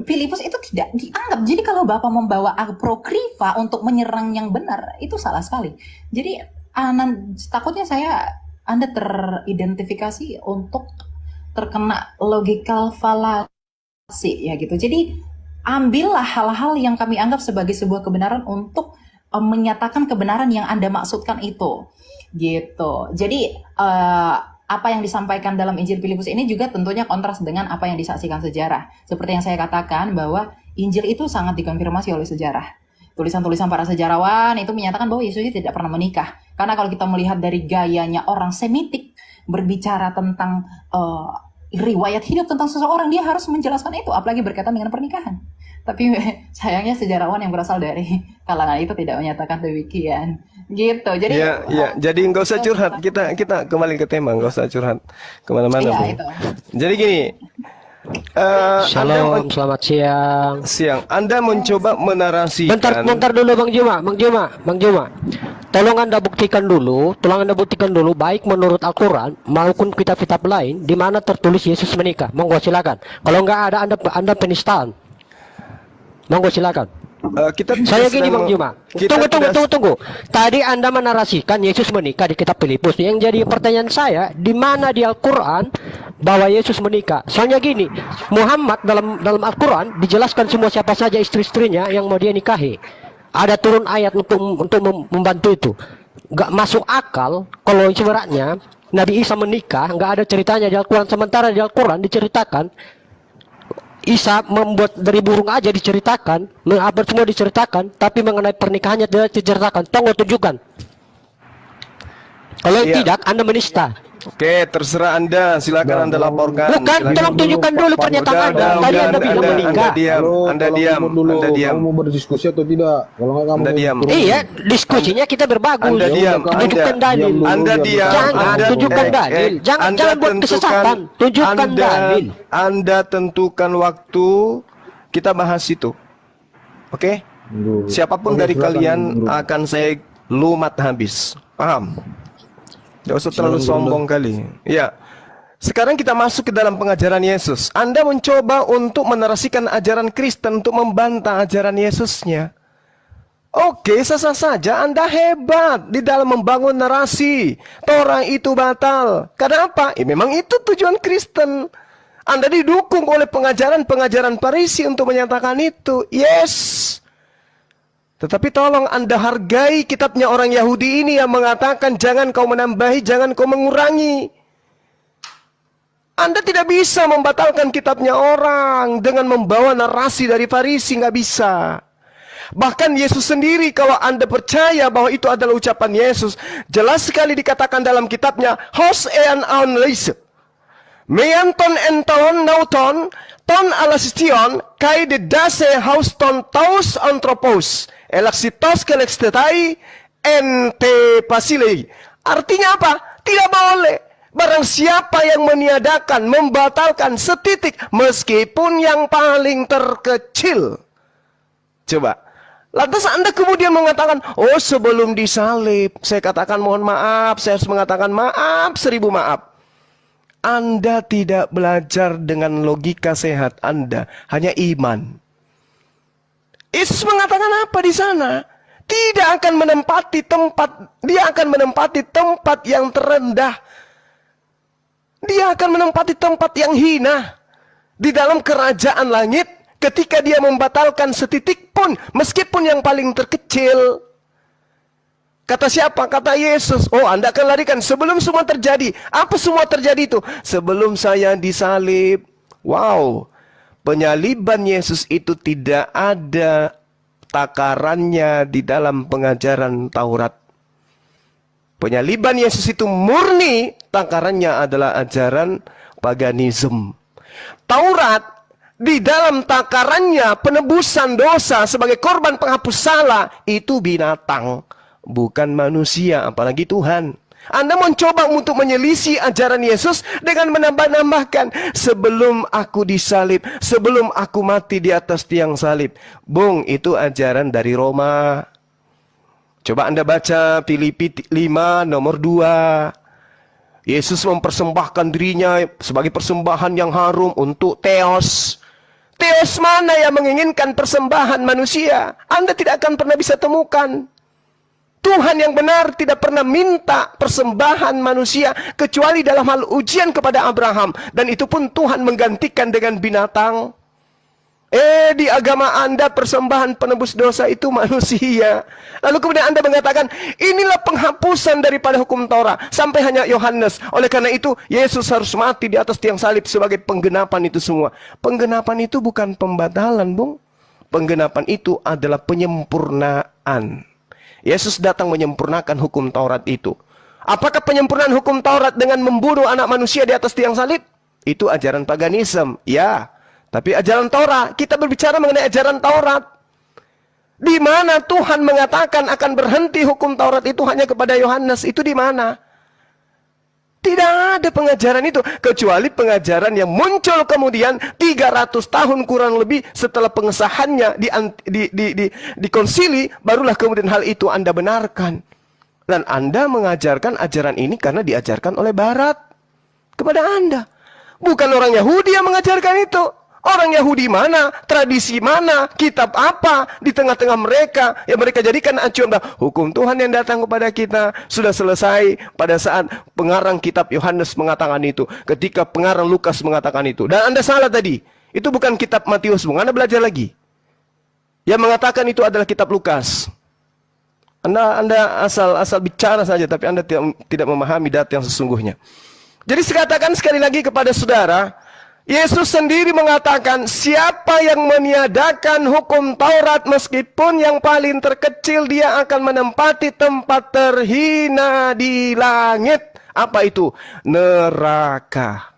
Filipus itu tidak dianggap. Jadi kalau bapak membawa apokrifa untuk menyerang yang benar itu salah sekali. Jadi takutnya Anda teridentifikasi untuk terkena logical fallacy ya gitu. Jadi ambillah hal-hal yang kami anggap sebagai sebuah kebenaran untuk menyatakan kebenaran yang Anda maksudkan itu. Gitu. Jadi apa yang disampaikan dalam Injil Filipus ini juga tentunya kontras dengan apa yang disaksikan sejarah. Seperti yang saya katakan bahwa Injil itu sangat dikonfirmasi oleh sejarah. Tulisan-tulisan para sejarawan itu menyatakan bahwa Yesus tidak pernah menikah. Karena kalau kita melihat dari gayanya orang Semitik berbicara tentang riwayat hidup tentang seseorang, dia harus menjelaskan itu, apalagi berkaitan dengan pernikahan. Tapi sayangnya sejarawan yang berasal dari kalangan itu tidak menyatakan demikian. Gitu. Jadi jadi nggak usah curhat. Kita kembali ke tema, nggak usah curhat kemana-mana. Iya, itu. Jadi gini. Shalom, selamat siang. Anda mencoba menarasikan. Bentar dulu Bang Juma. Tolong Anda buktikan dulu, baik menurut Al-Quran maupun kitab-kitab lain di mana tertulis Yesus menikah. Monggo silakan. Kalau nggak ada Anda penistaan. Monggo silakan. Saya gini Bang Juma. Tunggu. Tadi Anda menarasikan Yesus menikah di kitab Filipus. Yang jadi pertanyaan saya, di mana di Al-Quran bahwa Yesus menikah? Soalnya gini, Muhammad dalam Al-Quran dijelaskan semua siapa saja istri-istrinya yang mau dia nikahi. Ada turun ayat untuk membantu itu. Gak masuk akal kalau sebenarnya Nabi Isa menikah, gak ada ceritanya di Al-Quran. Sementara di Al-Quran diceritakan Isa membuat dari burung aja diceritakan, semua diceritakan, tapi mengenai pernikahannya tidak diceritakan. Tolong tunjukkan. Kalau tidak, Anda menista. Oke, terserah Anda. Silakan Anda laporkan. Bukan, tolong tunjukkan dulu pernyataan Anda. Tadi Anda bilang menikah. Anda diam. Kamu mau berdiskusi atau tidak? Kalau nggak kamu Anda diam. Iya, diskusinya kita berbagus. Anda diam. Tunjukkan dalil. Anda diam. Jangan tunjukkan dalil. Jangan buat kesesatan. Tunjukkan dalil. Anda tentukan waktu kita bahas itu. Oke? Siapapun dari kalian akan saya lumat habis. Paham? Gak usah terlalu sombong kali. Ya. Sekarang kita masuk ke dalam pengajaran Yesus. Anda mencoba untuk menarasikan ajaran Kristen untuk membantah ajaran Yesusnya. Oke, sah-sah saja Anda hebat di dalam membangun narasi. Torah itu batal. Karena apa? Memang itu tujuan Kristen. Anda didukung oleh pengajaran-pengajaran Farisi untuk menyatakan itu. Yes. Tetapi tolong Anda hargai kitabnya orang Yahudi ini yang mengatakan jangan kau menambahi, jangan kau mengurangi. Anda tidak bisa membatalkan kitabnya orang dengan membawa narasi dari Farisi, nggak bisa. Bahkan Yesus sendiri, kalau Anda percaya bahwa itu adalah ucapan Yesus, jelas sekali dikatakan dalam kitabnya, Hos ean aun leise. Meanton enton nauton, ton alasistion, kai de dase hauston taus anthropos, elaksitos kelekstetai, ente pasilei. Artinya apa? Tidak boleh. Barang siapa yang meniadakan, membatalkan setitik, meskipun yang paling terkecil. Coba. Lantas Anda kemudian mengatakan, oh sebelum disalib, saya katakan mohon maaf, saya harus mengatakan maaf, 1000 maaf. Anda tidak belajar dengan logika sehat Anda, hanya iman. Yesus mengatakan apa di sana? Tidak akan menempati tempat, dia akan menempati tempat yang terendah. Dia akan menempati tempat yang hina di dalam kerajaan langit ketika dia membatalkan setitik pun, meskipun yang paling terkecil. Kata siapa? Kata Yesus. Oh, Anda akan larikan sebelum semua terjadi. Apa semua terjadi itu? Sebelum saya disalib. Wow. Penyaliban Yesus itu tidak ada takarannya di dalam pengajaran Taurat. Penyaliban Yesus itu murni, takarannya adalah ajaran paganisme. Taurat di dalam takarannya penebusan dosa sebagai korban penghapus salah itu binatang, bukan manusia, apalagi Tuhan. Anda mencoba untuk menyelisih ajaran Yesus dengan menambah-nambahkan sebelum aku disalib, sebelum aku mati di atas tiang salib. Bung, itu ajaran dari Roma. Coba Anda baca Filipi 5 nomor 2. Yesus mempersembahkan dirinya sebagai persembahan yang harum untuk Theos. Theos mana yang menginginkan persembahan manusia? Anda tidak akan pernah bisa temukan. Tuhan yang benar tidak pernah minta persembahan manusia kecuali dalam hal ujian kepada Abraham. Dan itu pun Tuhan menggantikan dengan binatang. Di agama Anda persembahan penebus dosa itu manusia. Lalu kemudian Anda mengatakan inilah penghapusan daripada hukum Taurat sampai hanya Yohanes. Oleh karena itu Yesus harus mati di atas tiang salib sebagai penggenapan itu semua. Penggenapan itu bukan pembatalan, Bung. Penggenapan itu adalah penyempurnaan. Yesus datang menyempurnakan hukum Taurat itu. Apakah penyempurnaan hukum Taurat dengan membunuh anak manusia di atas tiang salib? Itu ajaran paganisme. Ya. Tapi ajaran Taurat, kita berbicara mengenai ajaran Taurat. Di mana Tuhan mengatakan akan berhenti hukum Taurat itu hanya kepada Yohanes, itu di mana? Tidak ada pengajaran itu, kecuali pengajaran yang muncul kemudian 300 tahun kurang lebih setelah pengesahannya di konsili, barulah kemudian hal itu Anda benarkan. Dan Anda mengajarkan ajaran ini karena diajarkan oleh Barat kepada Anda. Bukan orang Yahudi yang mengajarkan itu. Orang Yahudi mana, tradisi mana, kitab apa di tengah-tengah mereka yang mereka jadikan acuan bahwa hukum Tuhan yang datang kepada kita sudah selesai pada saat pengarang kitab Yohanes mengatakan itu, ketika pengarang Lukas mengatakan itu. Dan Anda salah tadi, itu bukan kitab Matius, Bung. Anda belajar lagi. Yang mengatakan itu adalah kitab Lukas. Anda asal bicara saja, tapi Anda tidak memahami data yang sesungguhnya. Jadi sekatakan sekali lagi kepada saudara, Yesus sendiri mengatakan, siapa yang meniadakan hukum Taurat meskipun yang paling terkecil, dia akan menempati tempat terhina di langit. Apa itu? Neraka.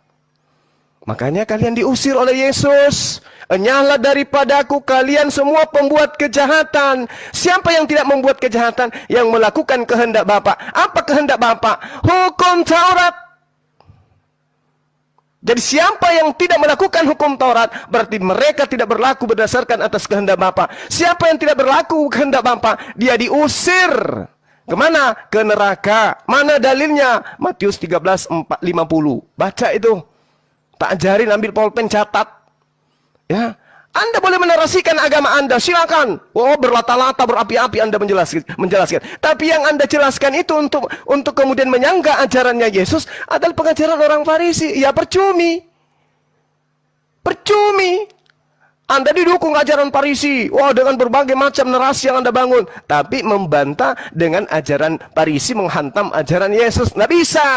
Makanya kalian diusir oleh Yesus. Enyahlah daripadaku kalian semua pembuat kejahatan. Siapa yang tidak membuat kejahatan? Yang melakukan kehendak Bapa. Apa kehendak Bapa? Hukum Taurat. Jadi siapa yang tidak melakukan hukum Taurat, berarti mereka tidak berlaku berdasarkan atas kehendak Bapa. Siapa yang tidak berlaku kehendak Bapa, dia diusir. Kemana? Ke neraka. Mana dalilnya? Matius 13:50. Baca itu. Tak ajarin, ambil pulpen, catat. Ya, Anda boleh menarasikan agama Anda, silakan. Oh, berlata-lata, berapi-api Anda menjelaskan. Tapi yang Anda jelaskan itu untuk kemudian menyanggah ajarannya Yesus adalah pengajaran orang Farisi. Ya percumi. Percumi. Anda didukung ajaran Farisi. Wah, dengan berbagai macam narasi yang Anda bangun. Tapi membantah dengan ajaran Farisi, menghantam ajaran Yesus. Nggak bisa.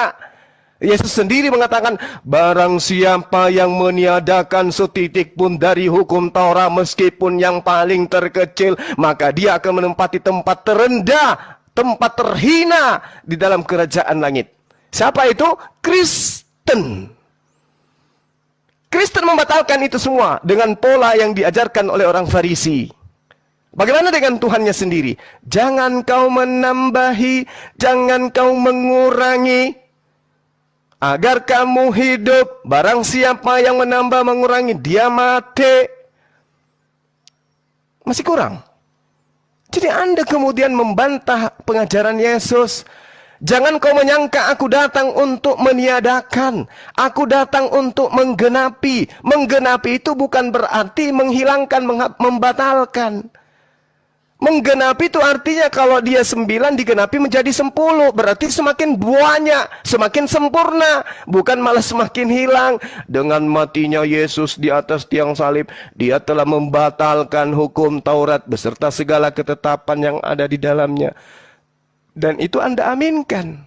Yesus sendiri mengatakan, barang siapa yang meniadakan setitik pun dari hukum Taurat meskipun yang paling terkecil, maka dia akan menempati tempat terendah, tempat terhina di dalam kerajaan langit. Siapa itu? Kristen. Kristen membatalkan itu semua dengan pola yang diajarkan oleh orang Farisi. Bagaimana dengan Tuhannya sendiri? Jangan kau menambahi, jangan kau mengurangi, agar kamu hidup. Barang siapa yang menambah mengurangi, dia mati. Masih kurang. Jadi Anda kemudian membantah pengajaran Yesus. Jangan kau menyangka aku datang untuk meniadakan. Aku datang untuk menggenapi. Menggenapi itu bukan berarti menghilangkan, membatalkan. Menggenapi itu artinya kalau dia 9 digenapi menjadi 10. Berarti semakin banyak, semakin sempurna. Bukan malah semakin hilang. Dengan matinya Yesus di atas tiang salib, dia telah membatalkan hukum Taurat beserta segala ketetapan yang ada di dalamnya. Dan itu Anda aminkan.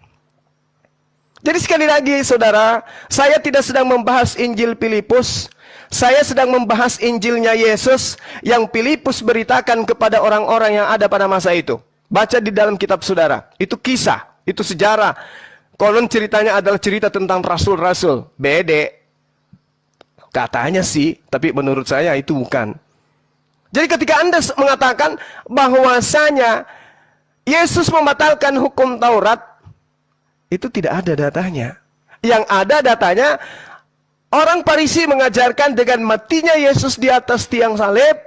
Jadi sekali lagi saudara, saya tidak sedang membahas Injil Filipus. Saya sedang membahas Injilnya Yesus yang Filipus beritakan kepada orang-orang yang ada pada masa itu. Baca di dalam kitab saudara. Itu kisah, itu sejarah. Konon ceritanya adalah cerita tentang rasul-rasul. Bede. Katanya sih, tapi menurut saya itu bukan. Jadi ketika Anda mengatakan bahwasanya Yesus membatalkan hukum Taurat, itu tidak ada datanya. Yang ada datanya, orang Farisi mengajarkan dengan matinya Yesus di atas tiang salib,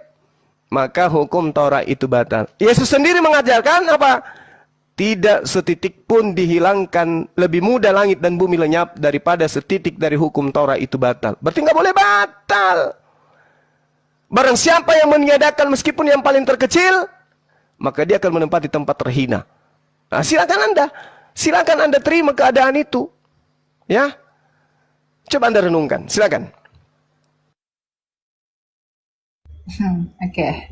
maka hukum Taurat itu batal. Yesus sendiri mengajarkan apa? Tidak setitik pun dihilangkan, lebih mudah langit dan bumi lenyap daripada setitik dari hukum Taurat itu batal. Berarti nggak boleh batal. Barang siapa yang meniadakan meskipun yang paling terkecil, maka dia akan menempati tempat terhina. Nah, silakan Anda terima keadaan itu. Ya. Coba Anda renungkan, silakan. Oke.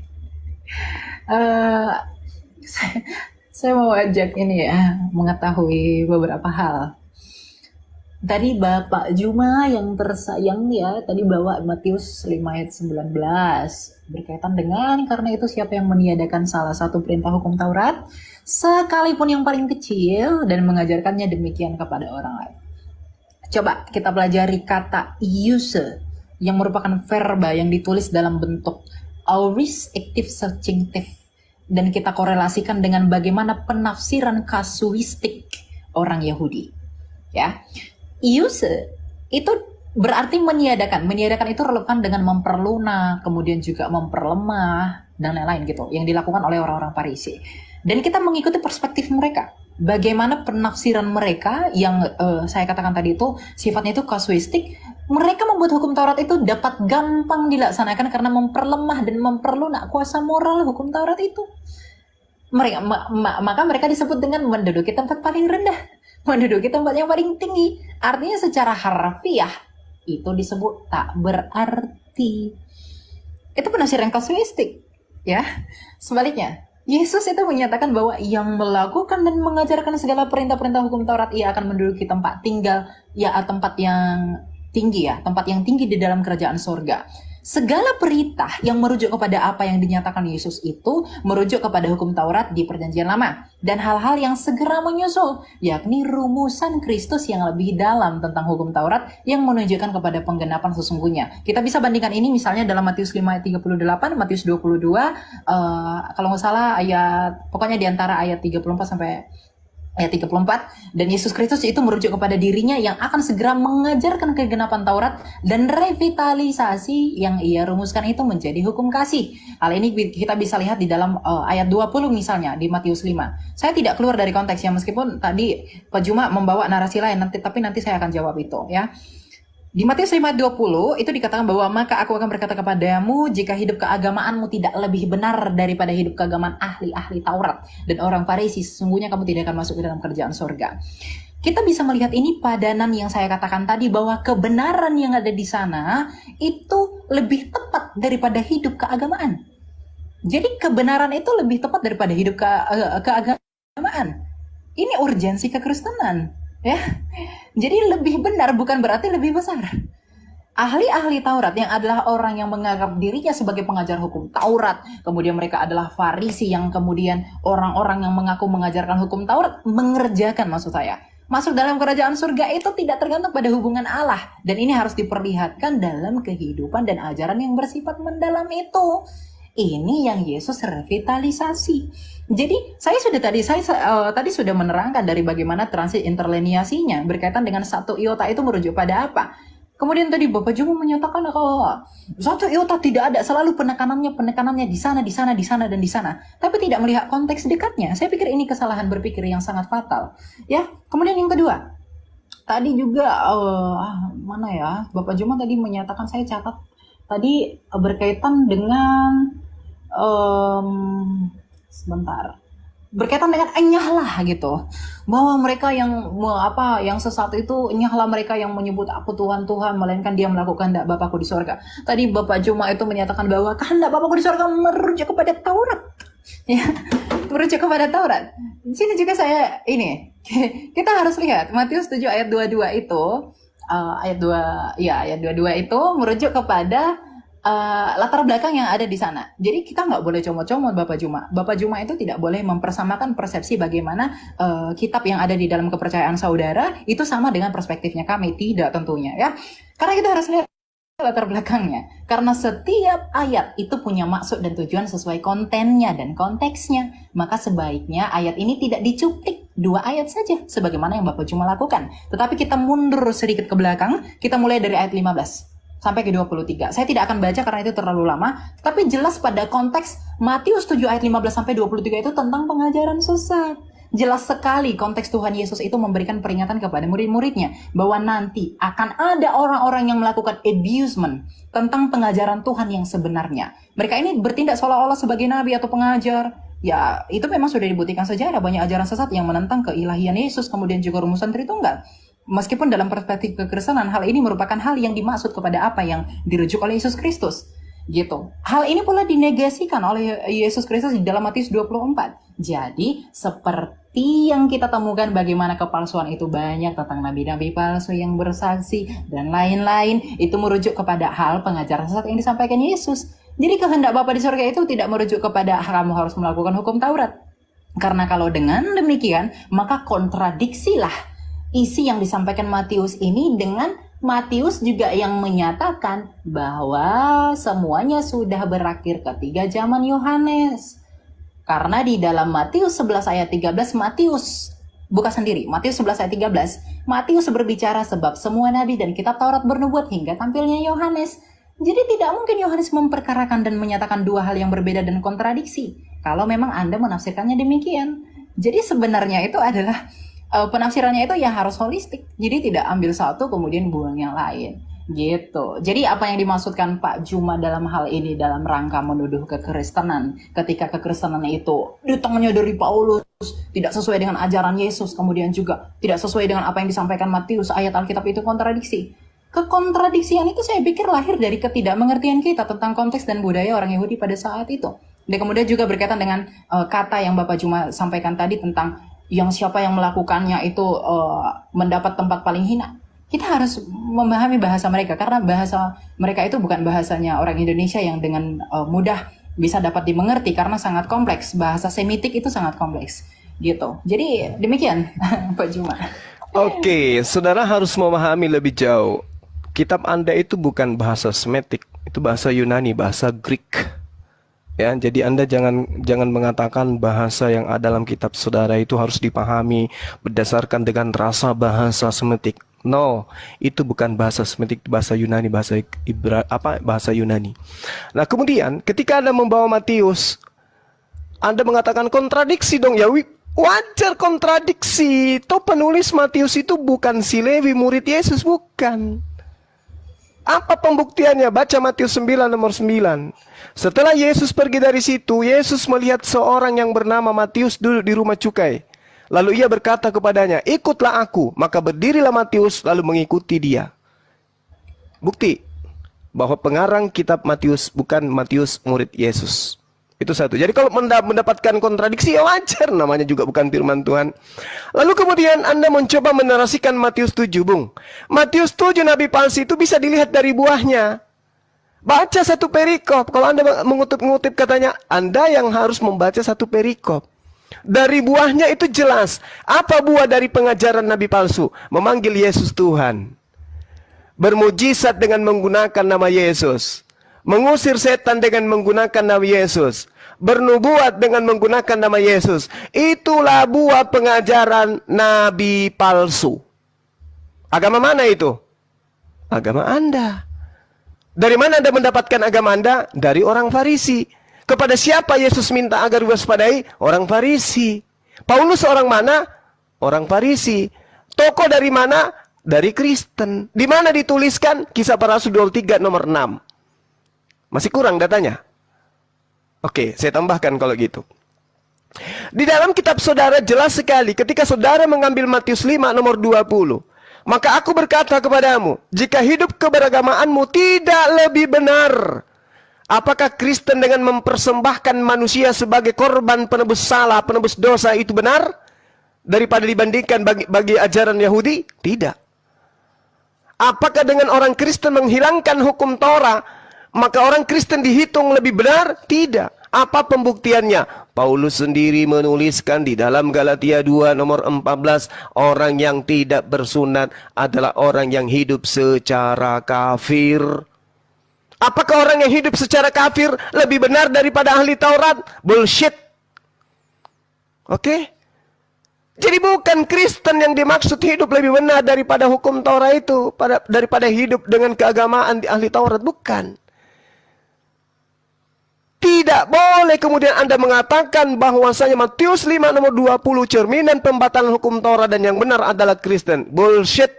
Saya mau ajak ini ya, mengetahui beberapa hal. Tadi Bapak Juma yang tersayang ya, tadi bawa Matius 5 ayat 19. Berkaitan dengan, karena itu siapa yang meniadakan salah satu perintah hukum Taurat, sekalipun yang paling kecil, dan mengajarkannya demikian kepada orang lain. Coba kita pelajari kata use, yang merupakan verba yang ditulis dalam bentuk aorist active subjunctive, dan kita korelasikan dengan bagaimana penafsiran kasuistik orang Yahudi. Ya, use itu berarti meniadakan. Meniadakan itu relevan dengan memperlunak, kemudian juga memperlemah dan lain-lain gitu, yang dilakukan oleh orang-orang Farisi. Dan kita mengikuti perspektif mereka. Bagaimana penafsiran mereka yang saya katakan tadi itu sifatnya itu kasuistik. Mereka membuat hukum Taurat itu dapat gampang dilaksanakan karena memperlemah dan memperlunak kuasa moral hukum Taurat itu. Maka mereka disebut dengan menduduki tempat paling rendah, menduduki tempat yang paling tinggi. Artinya secara harfiah itu disebut tak berarti. Itu penafsiran kasuistik, ya. Sebaliknya, Yesus itu menyatakan bahwa yang melakukan dan mengajarkan segala perintah-perintah hukum Taurat, ia akan menduduki tempat tinggal, ya tempat yang tinggi ya, tempat yang tinggi di dalam kerajaan surga. Segala perintah yang merujuk kepada apa yang dinyatakan Yesus itu merujuk kepada hukum Taurat di Perjanjian Lama. Dan hal-hal yang segera menyusul, yakni rumusan Kristus yang lebih dalam tentang hukum Taurat yang menunjukkan kepada penggenapan sesungguhnya. Kita bisa bandingkan ini misalnya dalam Matius 5 ayat 38, Matius 22, kalau nggak salah pokoknya di antara ayat 34 sampai ayat 34, dan Yesus Kristus itu merujuk kepada dirinya yang akan segera mengajarkan kegenapan Taurat dan revitalisasi yang ia rumuskan itu menjadi hukum kasih. Hal ini kita bisa lihat di dalam ayat 20 misalnya di Matius 5. Saya tidak keluar dari konteks ya, meskipun tadi Pak Juma membawa narasi lain, tapi nanti saya akan jawab itu ya. Di Matius 5:20 itu dikatakan bahwa maka aku akan berkata kepadamu, jika hidup keagamaanmu tidak lebih benar daripada hidup keagamaan ahli-ahli Taurat dan orang Farisi, sesungguhnya kamu tidak akan masuk ke dalam kerajaan surga. Kita bisa melihat ini padanan yang saya katakan tadi, bahwa kebenaran yang ada di sana itu lebih tepat daripada hidup keagamaan. Jadi kebenaran itu lebih tepat daripada hidup keagamaan. Ini urgensi kekristenan, ya. Jadi lebih benar bukan berarti lebih besar. Ahli-ahli Taurat yang adalah orang yang menganggap dirinya sebagai pengajar hukum Taurat, kemudian mereka adalah Farisi yang kemudian orang-orang yang mengaku mengajarkan hukum Taurat mengerjakan, maksud saya, masuk dalam kerajaan surga itu tidak tergantung pada hubungan Allah, dan ini harus diperlihatkan dalam kehidupan dan ajaran yang bersifat mendalam itu. Ini yang Yesus revitalisasi. Jadi saya tadi sudah menerangkan dari bagaimana transit interlineasinya berkaitan dengan satu iota itu merujuk pada apa. Kemudian tadi Bapak Juma menyatakan kalau satu iota tidak ada, selalu penekanannya di sana, dan di sana. Tapi tidak melihat konteks dekatnya. Saya pikir ini kesalahan berpikir yang sangat fatal. Ya, kemudian yang kedua, tadi juga mana ya, Bapak Juma tadi menyatakan, saya catat tadi berkaitan dengan berkaitan dengan enyahlah gitu, bahwa mereka yang sesat itu enyahlah mereka yang menyebut aku Tuhan, melainkan dia melakukan kehendak Bapakku di sorga. Tadi Bapak Juma itu menyatakan bahwa kehendak Bapakku di sorga merujuk kepada Taurat, ya, merujuk kepada Taurat. Di sini juga kita harus lihat Matius 7 ayat 22 itu, ayat 22 itu merujuk kepada latar belakang yang ada di sana. Jadi kita nggak boleh comot-comot Bapak Juma. Bapak Juma itu tidak boleh mempersamakan persepsi bagaimana kitab yang ada di dalam kepercayaan saudara itu sama dengan perspektifnya kami. Tidak tentunya, ya. Karena kita harus lihat latar belakangnya. Karena setiap ayat itu punya maksud dan tujuan sesuai kontennya dan konteksnya. Maka sebaiknya ayat ini tidak dicuplik 2 ayat saja sebagaimana yang Bapak Juma lakukan. Tetapi kita mundur sedikit ke belakang, kita mulai dari ayat 15 sampai ke 23. Saya tidak akan baca karena itu terlalu lama, tapi jelas pada konteks Matius 7 ayat 15 sampai 23 itu tentang pengajaran sesat. Jelas sekali konteks Tuhan Yesus itu memberikan peringatan kepada murid-muridnya bahwa nanti akan ada orang-orang yang melakukan abusement tentang pengajaran Tuhan yang sebenarnya. Mereka ini bertindak seolah-olah sebagai nabi atau pengajar. Ya, itu memang sudah dibuktikan sejarah, banyak ajaran sesat yang menentang keilahian Yesus, kemudian juga rumusan Tritunggal. Meskipun dalam perspektif kekristenan hal ini merupakan hal yang dimaksud kepada apa yang dirujuk oleh Yesus Kristus, gitu. Hal ini pula dinegasikan oleh Yesus Kristus di dalam Matius 24. Jadi seperti yang kita temukan bagaimana kepalsuan itu banyak tentang nabi-nabi palsu yang bersaksi dan lain-lain, itu merujuk kepada hal pengajaran sesat yang disampaikan Yesus. Jadi kehendak Bapa di surga itu tidak merujuk kepada kamu harus melakukan hukum Taurat. Karena kalau dengan demikian maka kontradiksilah isi yang disampaikan Matius ini dengan Matius juga yang menyatakan bahwa semuanya sudah berakhir ketika zaman Yohanes. Karena di dalam Matius 11 ayat 13, Matius buka sendiri, Matius 11 ayat 13, Matius berbicara sebab semua nabi dan kitab Taurat bernubuat hingga tampilnya Yohanes. Jadi tidak mungkin Yohanes memperkarakan dan menyatakan 2 hal yang berbeda dan kontradiksi, kalau memang Anda menafsirkannya demikian. Jadi sebenarnya itu adalah penafsirannya itu yang harus holistik. Jadi tidak ambil satu kemudian buang yang lain, gitu. Jadi apa yang dimaksudkan Pak Juma dalam hal ini dalam rangka menuduh kekristenan, ketika kekristenan itu datangnya dari Paulus, tidak sesuai dengan ajaran Yesus, kemudian juga tidak sesuai dengan apa yang disampaikan Matius, ayat Alkitab itu kontradiksi. Kekontradiksian itu saya pikir lahir dari ketidakmengertian kita tentang konteks dan budaya orang Yahudi pada saat itu. Dan kemudian juga berkaitan dengan kata yang Bapak Juma sampaikan tadi tentang yang siapa yang melakukannya itu mendapat tempat paling hina. Kita harus memahami bahasa mereka, karena bahasa mereka itu bukan bahasanya orang Indonesia yang dengan mudah bisa dapat dimengerti, karena sangat kompleks. Bahasa Semitik itu sangat kompleks, gitu. Jadi demikian Pak Juma. Oke, saudara harus memahami lebih jauh. Kitab Anda itu bukan bahasa Semitik, itu bahasa Yunani, bahasa Greek. Ya, jadi Anda jangan mengatakan bahasa yang ada dalam kitab saudara itu harus dipahami berdasarkan dengan rasa bahasa Semitik. No, itu bukan bahasa Semitik, bahasa Yunani, bahasa Yunani. Nah, kemudian ketika Anda membawa Matius, Anda mengatakan kontradiksi dong. Ya, wajar kontradiksi. Toh penulis Matius itu bukan si Lewi murid Yesus, bukan. Apa pembuktiannya? Baca Matius 9 nomor 9. Setelah Yesus pergi dari situ, Yesus melihat seorang yang bernama Matius duduk di rumah cukai. Lalu ia berkata kepadanya, ikutlah aku. Maka berdirilah Matius lalu mengikuti dia. Bukti bahwa pengarang kitab Matius bukan Matius murid Yesus. Itu satu. Jadi kalau mendapatkan kontradiksi ya wajar, namanya juga bukan firman Tuhan. Lalu kemudian Anda mencoba menarasikan Matius 7, Bung. Matius 7 nabi palsu itu bisa dilihat dari buahnya. Baca satu perikop. Kalau Anda mengutip katanya, Anda yang harus membaca satu perikop. Dari buahnya itu jelas. Apa buah dari pengajaran nabi palsu? Memanggil Yesus Tuhan. Bermujizat dengan menggunakan nama Yesus. Mengusir setan dengan menggunakan nama Yesus. Bernubuat dengan menggunakan nama Yesus. Itulah buah pengajaran nabi palsu. Agama mana itu? Agama Anda. Dari mana Anda mendapatkan agama Anda? Dari orang Farisi. Kepada siapa Yesus minta agar waspadai? Orang Farisi. Paulus orang mana? Orang Farisi. Tokoh dari mana? Dari Kristen. Di mana dituliskan? Kisah Para Rasul 23 nomor 6. Masih kurang datanya? Oke, saya tambahkan kalau gitu. Di dalam kitab saudara jelas sekali ketika saudara mengambil Matius 5 nomor 20. Maka aku berkata kepadamu, jika hidup keberagamaanmu tidak lebih benar, apakah Kristen dengan mempersembahkan manusia sebagai korban penebus salah, penebus dosa itu benar? Daripada dibandingkan bagi ajaran Yahudi? Tidak. Apakah dengan orang Kristen menghilangkan hukum Torah, maka orang Kristen dihitung lebih benar? Tidak. Apa pembuktiannya? Paulus sendiri menuliskan di dalam Galatia 2 nomor 14, orang yang tidak bersunat adalah orang yang hidup secara kafir. Apakah orang yang hidup secara kafir lebih benar daripada ahli Taurat? Bullshit. Oke? Jadi bukan Kristen yang dimaksud hidup lebih benar daripada hukum Taurat itu, daripada hidup dengan keagamaan di ahli Taurat, bukan. Tidak boleh kemudian Anda mengatakan bahwasanya Matius 5 nomor 20 cerminan pembatalan hukum Taurat dan yang benar adalah Kristen. Bullshit.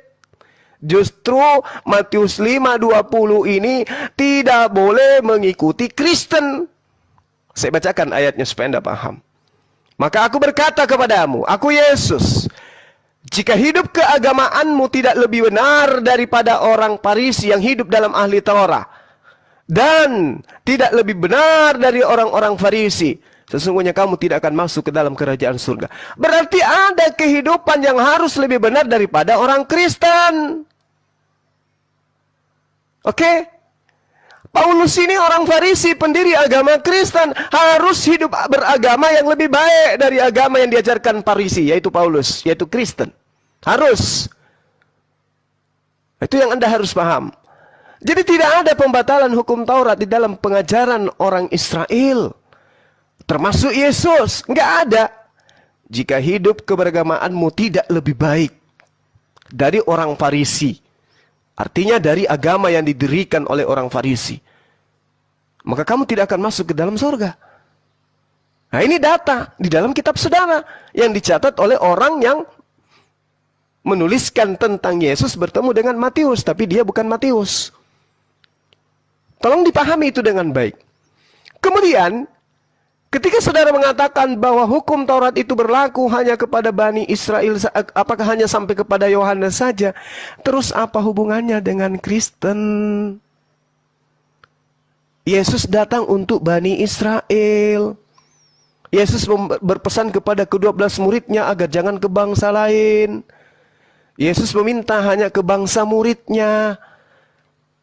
Justru Matius 5:20 ini tidak boleh mengikuti Kristen. Saya bacakan ayatnya supaya Anda paham. Maka aku berkata kepadamu, aku Yesus, jika hidup keagamaanmu tidak lebih benar daripada orang Farisi yang hidup dalam ahli Taurat, dan tidak lebih benar dari orang-orang Farisi, sesungguhnya kamu tidak akan masuk ke dalam kerajaan surga. Berarti ada kehidupan yang harus lebih benar daripada orang Kristen. Oke? Paulus ini orang Farisi, pendiri agama Kristen, harus hidup beragama yang lebih baik dari agama yang diajarkan Farisi, yaitu Paulus, yaitu Kristen. Harus. Itu yang Anda harus paham. Jadi tidak ada pembatalan hukum Taurat di dalam pengajaran orang Israel. Termasuk Yesus. Nggak ada. Jika hidup keberagamaanmu tidak lebih baik dari orang Farisi. Artinya dari agama yang didirikan oleh orang Farisi. Maka kamu tidak akan masuk ke dalam surga. Nah ini data di dalam kitab saudara. Yang dicatat oleh orang yang menuliskan tentang Yesus bertemu dengan Matius. Tapi dia bukan Matius. Tolong dipahami itu dengan baik. Kemudian, ketika saudara mengatakan bahwa hukum Taurat itu berlaku hanya kepada Bani Israel, apakah hanya sampai kepada Yohanes saja? Terus apa hubungannya dengan Kristen? Yesus datang untuk Bani Israel. Yesus berpesan kepada ke-12 muridnya agar jangan ke bangsa lain. Yesus meminta hanya ke bangsa muridnya.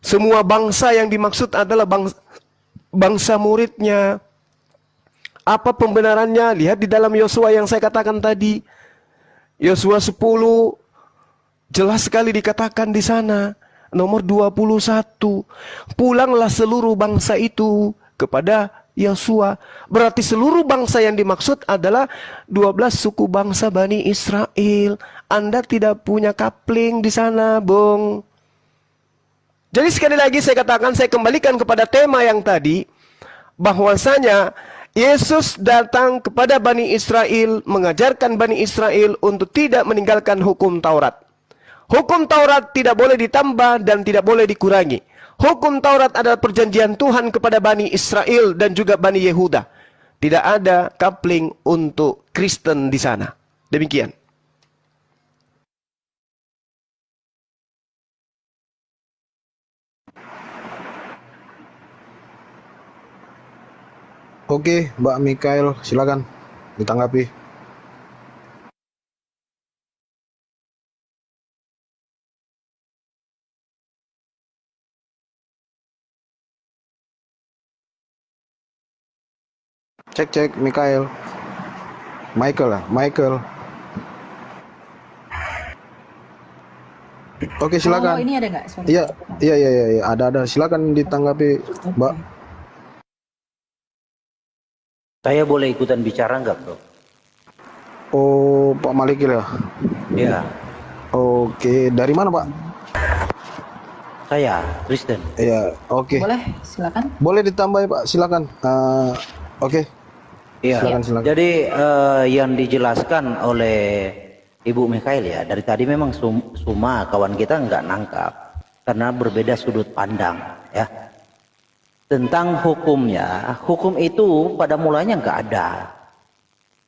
Semua bangsa yang dimaksud adalah bangsa muridnya. Apa pembenarannya? Lihat di dalam Yosua yang saya katakan tadi. Yosua 10 jelas sekali dikatakan di sana. Nomor 21. Pulanglah seluruh bangsa itu kepada Yosua. Berarti seluruh bangsa yang dimaksud adalah 12 suku bangsa Bani Israel. Anda tidak punya kapling di sana, Bung. Jadi sekali lagi saya katakan, saya kembalikan kepada tema yang tadi, bahwasanya Yesus datang kepada Bani Israel, mengajarkan Bani Israel untuk tidak meninggalkan hukum Taurat. Hukum Taurat tidak boleh ditambah dan tidak boleh dikurangi. Hukum Taurat adalah perjanjian Tuhan kepada Bani Israel dan juga Bani Yehuda. Tidak ada coupling untuk Kristen di sana. Demikian. Oke, Mbak Mikael, silakan ditanggapi. Cek, Mikael. Michael lah, Michael. Oke, silakan. Oh, ini ada nggak suara? Iya, ada. Silakan ditanggapi, Mbak. Saya boleh ikutan bicara nggak, Bro? Oh, Pak Malikil ya? Ya, Oke, dari mana, Pak? saya Kristen. Iya, oke. Boleh, silakan. Boleh ditambah, Pak, silakan. Oke. Iya. Silakan. Jadi yang dijelaskan oleh Ibu Mikael ya, dari tadi memang Suma kawan kita nggak nangkap karena berbeda sudut pandang ya. Tentang hukumnya, hukum itu pada mulanya nggak ada.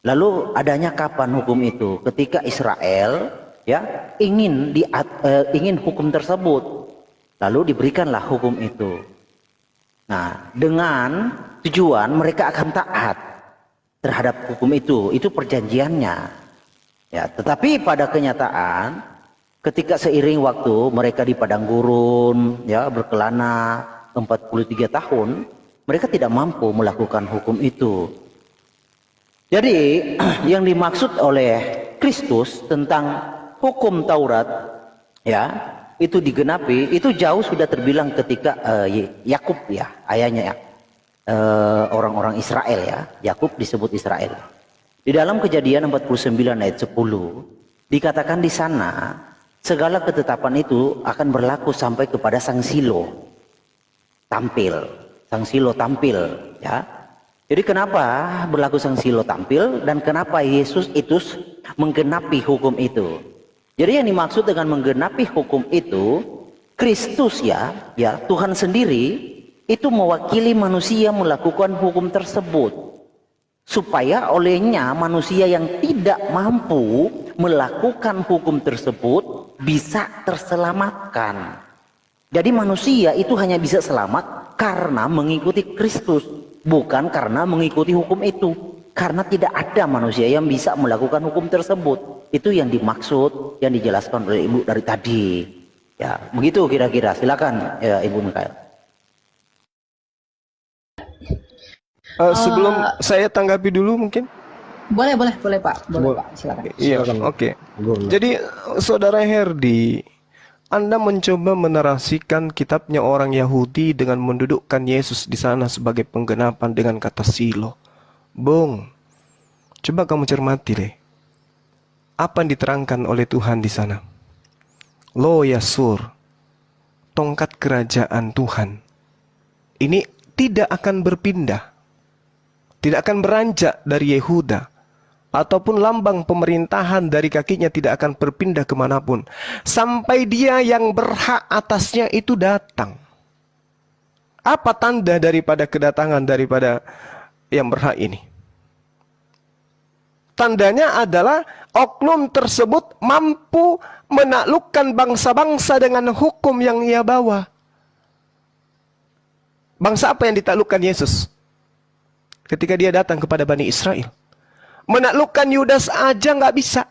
Lalu adanya kapan hukum itu? Ketika Israel ya ingin hukum tersebut, lalu diberikanlah hukum itu. Nah, dengan tujuan mereka akan taat terhadap hukum itu perjanjiannya. Ya, tetapi pada kenyataan, ketika seiring waktu mereka di padang gurun, ya berkelana 43 tahun, mereka tidak mampu melakukan hukum itu. Jadi yang dimaksud oleh Kristus tentang hukum Taurat, ya itu digenapi, itu jauh sudah terbilang ketika Yakub ya, ayahnya ya, orang-orang Israel ya, Yakub disebut Israel. Di dalam Kejadian 49 ayat 10 dikatakan di sana segala ketetapan itu akan berlaku sampai kepada Sang Silo tampil, Sang Silo tampil ya. Jadi kenapa berlaku Sang Silo tampil dan kenapa Yesus itu menggenapi hukum itu? Jadi yang dimaksud dengan menggenapi hukum itu Kristus ya Tuhan sendiri itu mewakili manusia melakukan hukum tersebut supaya olehnya manusia yang tidak mampu melakukan hukum tersebut bisa terselamatkan. Jadi manusia itu hanya bisa selamat karena mengikuti Kristus, bukan karena mengikuti hukum itu. Karena tidak ada manusia yang bisa melakukan hukum tersebut. Itu yang dimaksud, yang dijelaskan oleh Ibu dari tadi. Ya, begitu kira-kira. Silakan ya, Ibu Mikael. Sebelum saya tanggapi dulu mungkin. Boleh Pak. Boleh Pak, silakan. Iya, oke. Jadi Saudara Herdi, Anda mencoba menarasikan kitabnya orang Yahudi dengan mendudukkan Yesus di sana sebagai penggenapan dengan kata Silo. Bung, coba kamu cermati deh. Apa yang diterangkan oleh Tuhan di sana? Lo Yasur, tongkat kerajaan Tuhan. Ini tidak akan berpindah. Tidak akan beranjak dari Yehuda. Ataupun lambang pemerintahan dari kakinya tidak akan berpindah kemanapun. Sampai dia yang berhak atasnya itu datang. Apa tanda daripada kedatangan daripada yang berhak ini? Tandanya adalah oknum tersebut mampu menaklukkan bangsa-bangsa dengan hukum yang ia bawa. Bangsa apa yang ditaklukkan Yesus? Ketika dia datang kepada Bani Israel. Menaklukkan Yudas aja nggak bisa.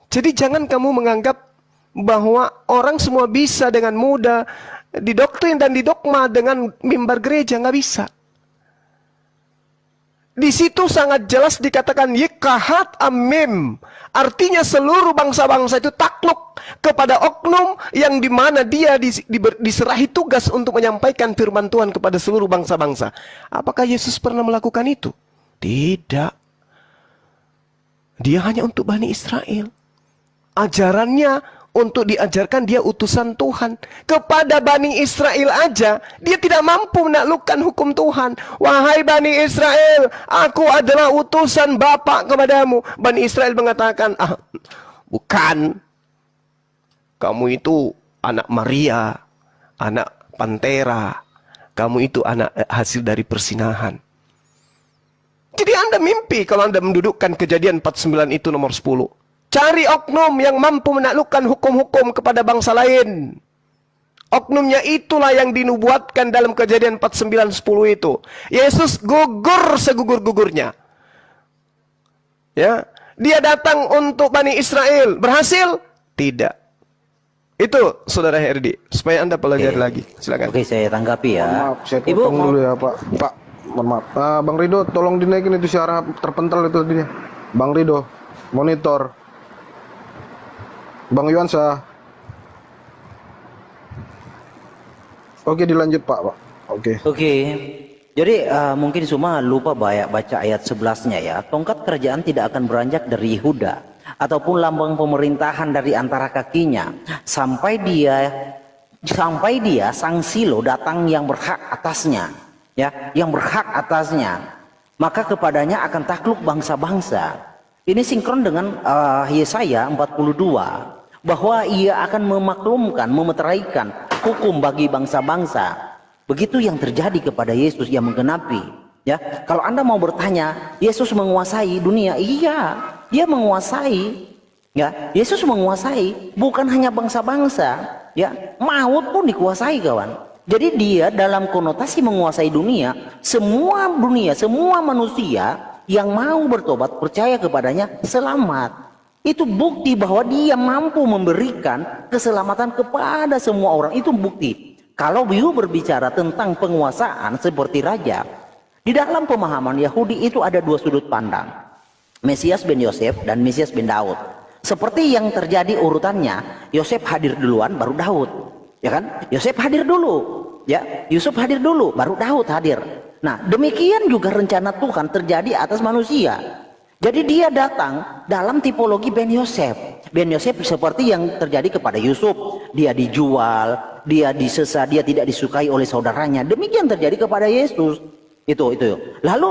Jadi jangan kamu menganggap bahwa orang semua bisa dengan mudah didoktrin dan didogma dengan mimbar gereja, nggak bisa. Di situ sangat jelas dikatakan Yekahat Amim. Artinya seluruh bangsa-bangsa itu takluk kepada oknum yang dimana dia diserahi tugas untuk menyampaikan firman Tuhan kepada seluruh bangsa-bangsa. Apakah Yesus pernah melakukan itu? Tidak. Dia hanya untuk Bani Israel. Ajarannya untuk diajarkan dia utusan Tuhan. Kepada Bani Israel aja, dia tidak mampu menaklukkan hukum Tuhan. Wahai Bani Israel, aku adalah utusan Bapa kepadamu. Bani Israel mengatakan, bukan. Kamu itu anak Maria, anak Pantera. Kamu itu anak hasil dari persinahan. Jadi Anda mimpi kalau Anda mendudukkan Kejadian 49 itu nomor 10. Cari oknum yang mampu menaklukkan hukum-hukum kepada bangsa lain. Oknumnya itulah yang dinubuatkan dalam Kejadian 49:10 itu. Yesus gugur segugur-gugurnya. Ya, dia datang untuk Bani Israel. Berhasil? Tidak. Itu Saudara Herdi, supaya Anda pelajari lagi. Silakan. Oke, saya tanggapi ya. Maaf, saya Ibu potong dulu ya Pak. Pak, mohon maaf. Bang Rido, tolong dinaikin itu suara terpental itu tadinya. Bang Rido, monitor. Bang Yuansa. Oke, dilanjut Pak. Oke. Oke. Jadi mungkin semua lupa baca ayat 11-nya ya. Tongkat kerajaan tidak akan beranjak dari Yehuda ataupun lambang pemerintahan dari antara kakinya sampai dia sang Silo datang yang berhak atasnya, ya, yang berhak atasnya. Maka kepadanya akan takluk bangsa-bangsa. Ini sinkron dengan Yesaya 42 bahwa ia akan memaklumkan, memeteraikan hukum bagi bangsa-bangsa. Begitu yang terjadi kepada Yesus yang menggenapi. Ya, kalau Anda mau bertanya, Yesus menguasai dunia? Iya, dia menguasai. Ya, Yesus menguasai bukan hanya bangsa-bangsa, ya, maut pun dikuasai, kawan. Jadi dia dalam konotasi menguasai dunia, semua manusia yang mau bertobat, percaya kepadanya, selamat. Itu bukti bahwa dia mampu memberikan keselamatan kepada semua orang. Itu bukti. Kalau you berbicara tentang penguasaan seperti raja, di dalam pemahaman Yahudi itu ada dua sudut pandang. Mesias bin Yosef dan Mesias bin Daud. Seperti yang terjadi urutannya, Yosef hadir duluan baru Daud. Ya kan? Yosef hadir dulu. Ya, Yusuf hadir dulu baru Daud hadir. Nah, demikian juga rencana Tuhan terjadi atas manusia. Jadi dia datang dalam tipologi Ben Yosef. Ben Yosef seperti yang terjadi kepada Yusuf. Dia dijual, dia disesa, dia tidak disukai oleh saudaranya. Demikian terjadi kepada Yesus. Itu. Lalu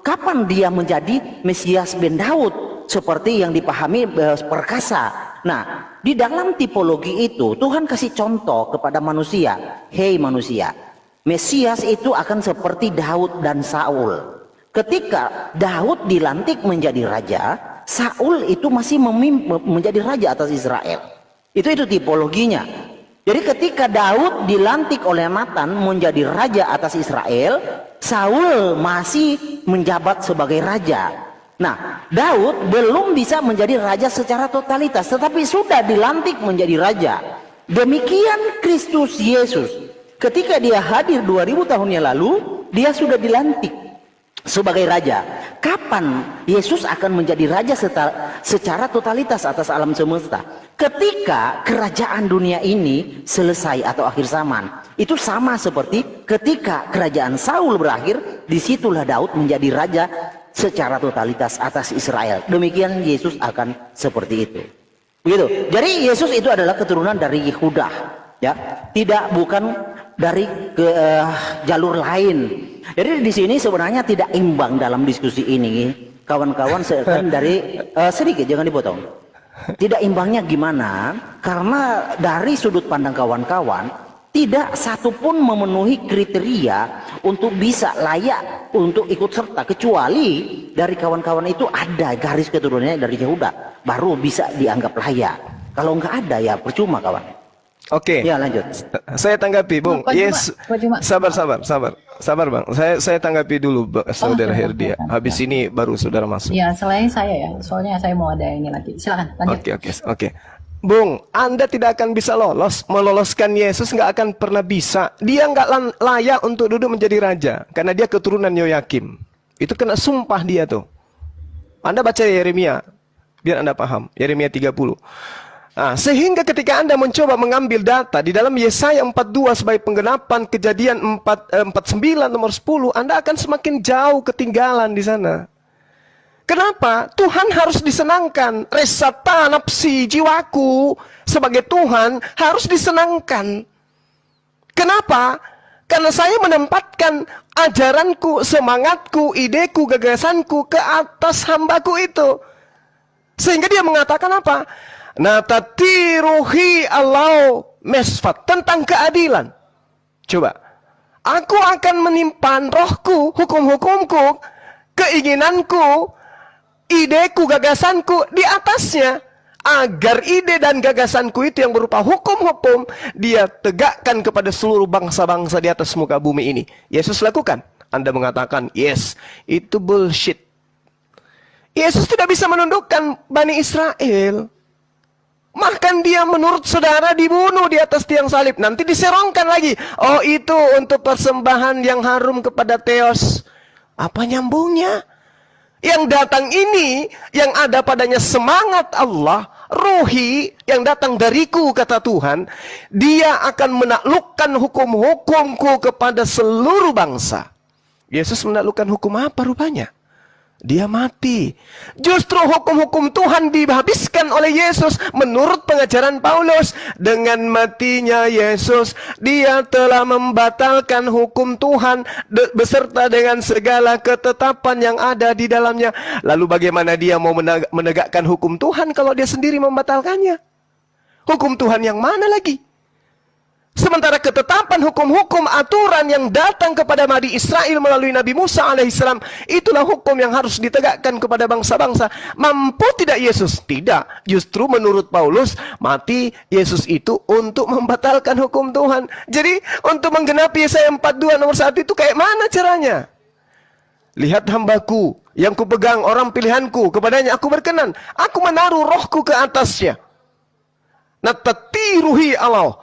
kapan dia menjadi Mesias Ben Daud? Seperti yang dipahami perkasa. Nah, di dalam tipologi itu Tuhan kasih contoh kepada manusia. Hei manusia, Mesias itu akan seperti Daud dan Saul. Ketika Daud dilantik menjadi raja, Saul itu masih menjadi raja atas Israel. Itu tipologinya. Jadi ketika Daud dilantik oleh Nathan menjadi raja atas Israel, Saul masih menjabat sebagai raja. Nah, Daud belum bisa menjadi raja secara totalitas, tetapi sudah dilantik menjadi raja. Demikian Kristus Yesus. Ketika dia hadir 2000 tahun yang lalu, dia sudah dilantik sebagai raja. Kapan Yesus akan menjadi raja secara totalitas atas alam semesta? Ketika kerajaan dunia ini selesai atau akhir zaman. Itu sama seperti ketika kerajaan Saul berakhir, disitulah Daud menjadi raja secara totalitas atas Israel. Demikian Yesus akan seperti itu. Begitu. Jadi Yesus itu adalah keturunan dari Yehuda, ya, bukan dari jalur lain. Jadi di sini sebenarnya tidak imbang dalam diskusi ini, kawan-kawan. Dari sedikit, jangan dipotong. Tidak imbangnya gimana? Karena dari sudut pandang kawan-kawan, tidak satupun memenuhi kriteria untuk bisa layak untuk ikut serta, kecuali dari kawan-kawan itu ada garis keturunannya dari Yehuda, baru bisa dianggap layak. Kalau nggak ada ya percuma, kawan. Oke. Ya, lanjut. Saya tanggapi, Bung. Yes. Sabar, Bang. Saya tanggapi dulu, Saudara Herdia. Habis ini baru Saudara masuk. Ya, selain saya ya, soalnya saya mau ada ini lagi. Silakan, lanjut. Oke. Bung, Anda tidak akan bisa meloloskan Yesus, nggak akan pernah bisa. Dia nggak layak untuk duduk menjadi raja, karena dia keturunan Yoyakim. Itu kena sumpah dia tuh. Anda baca Yeremia, biar Anda paham. Yeremia 30. Nah, sehingga ketika Anda mencoba mengambil data di dalam Yesaya 42 sebagai penggenapan Kejadian 49 nomor 10, Anda akan semakin jauh ketinggalan di sana. Kenapa? Tuhan harus disenangkan. Resata nafsi jiwaku sebagai Tuhan harus disenangkan. Kenapa? Karena saya menempatkan ajaranku, semangatku, ideku, gagasanku ke atas hambaku itu. Sehingga dia mengatakan apa? Natatiruhi alau mesfat, tentang keadilan. Coba, aku akan menimpan rohku, hukum-hukumku, keinginanku, ideku, gagasanku di atasnya. Agar ide dan gagasanku itu yang berupa hukum-hukum dia tegakkan kepada seluruh bangsa-bangsa di atas muka bumi ini. Yesus lakukan. Anda mengatakan, yes, itu bullshit. Yesus tidak bisa menundukkan Bani Israel. Bahkan dia menurut saudara dibunuh di atas tiang salib. Nanti diserongkan lagi. Oh, itu untuk persembahan yang harum kepada Theos. Apa nyambungnya? Yang datang ini, yang ada padanya semangat Allah, ruhi, yang datang dariku, kata Tuhan, dia akan menaklukkan hukum-hukumku kepada seluruh bangsa. Yesus menaklukkan hukum apa rupanya? Dia mati. Justru hukum-hukum Tuhan dihabiskan oleh Yesus menurut pengajaran Paulus. Dengan matinya Yesus, dia telah membatalkan hukum Tuhan beserta dengan segala ketetapan yang ada di dalamnya. Lalu bagaimana dia mau menegakkan hukum Tuhan kalau dia sendiri membatalkannya? Hukum Tuhan yang mana lagi? Sementara ketetapan hukum-hukum aturan yang datang kepada Bani Israel melalui Nabi Musa alaihissalam, itulah hukum yang harus ditegakkan kepada bangsa-bangsa. Mampu tidak Yesus? Tidak. Justru menurut Paulus, mati Yesus itu untuk membatalkan hukum Tuhan. Jadi untuk menggenapi Yesaya 42 nomor 1 itu kayak mana caranya? Lihat hambaku yang kupegang, orang pilihanku, kepadanya aku berkenan. Aku menaruh rohku ke atasnya. Natatiruhi Allah.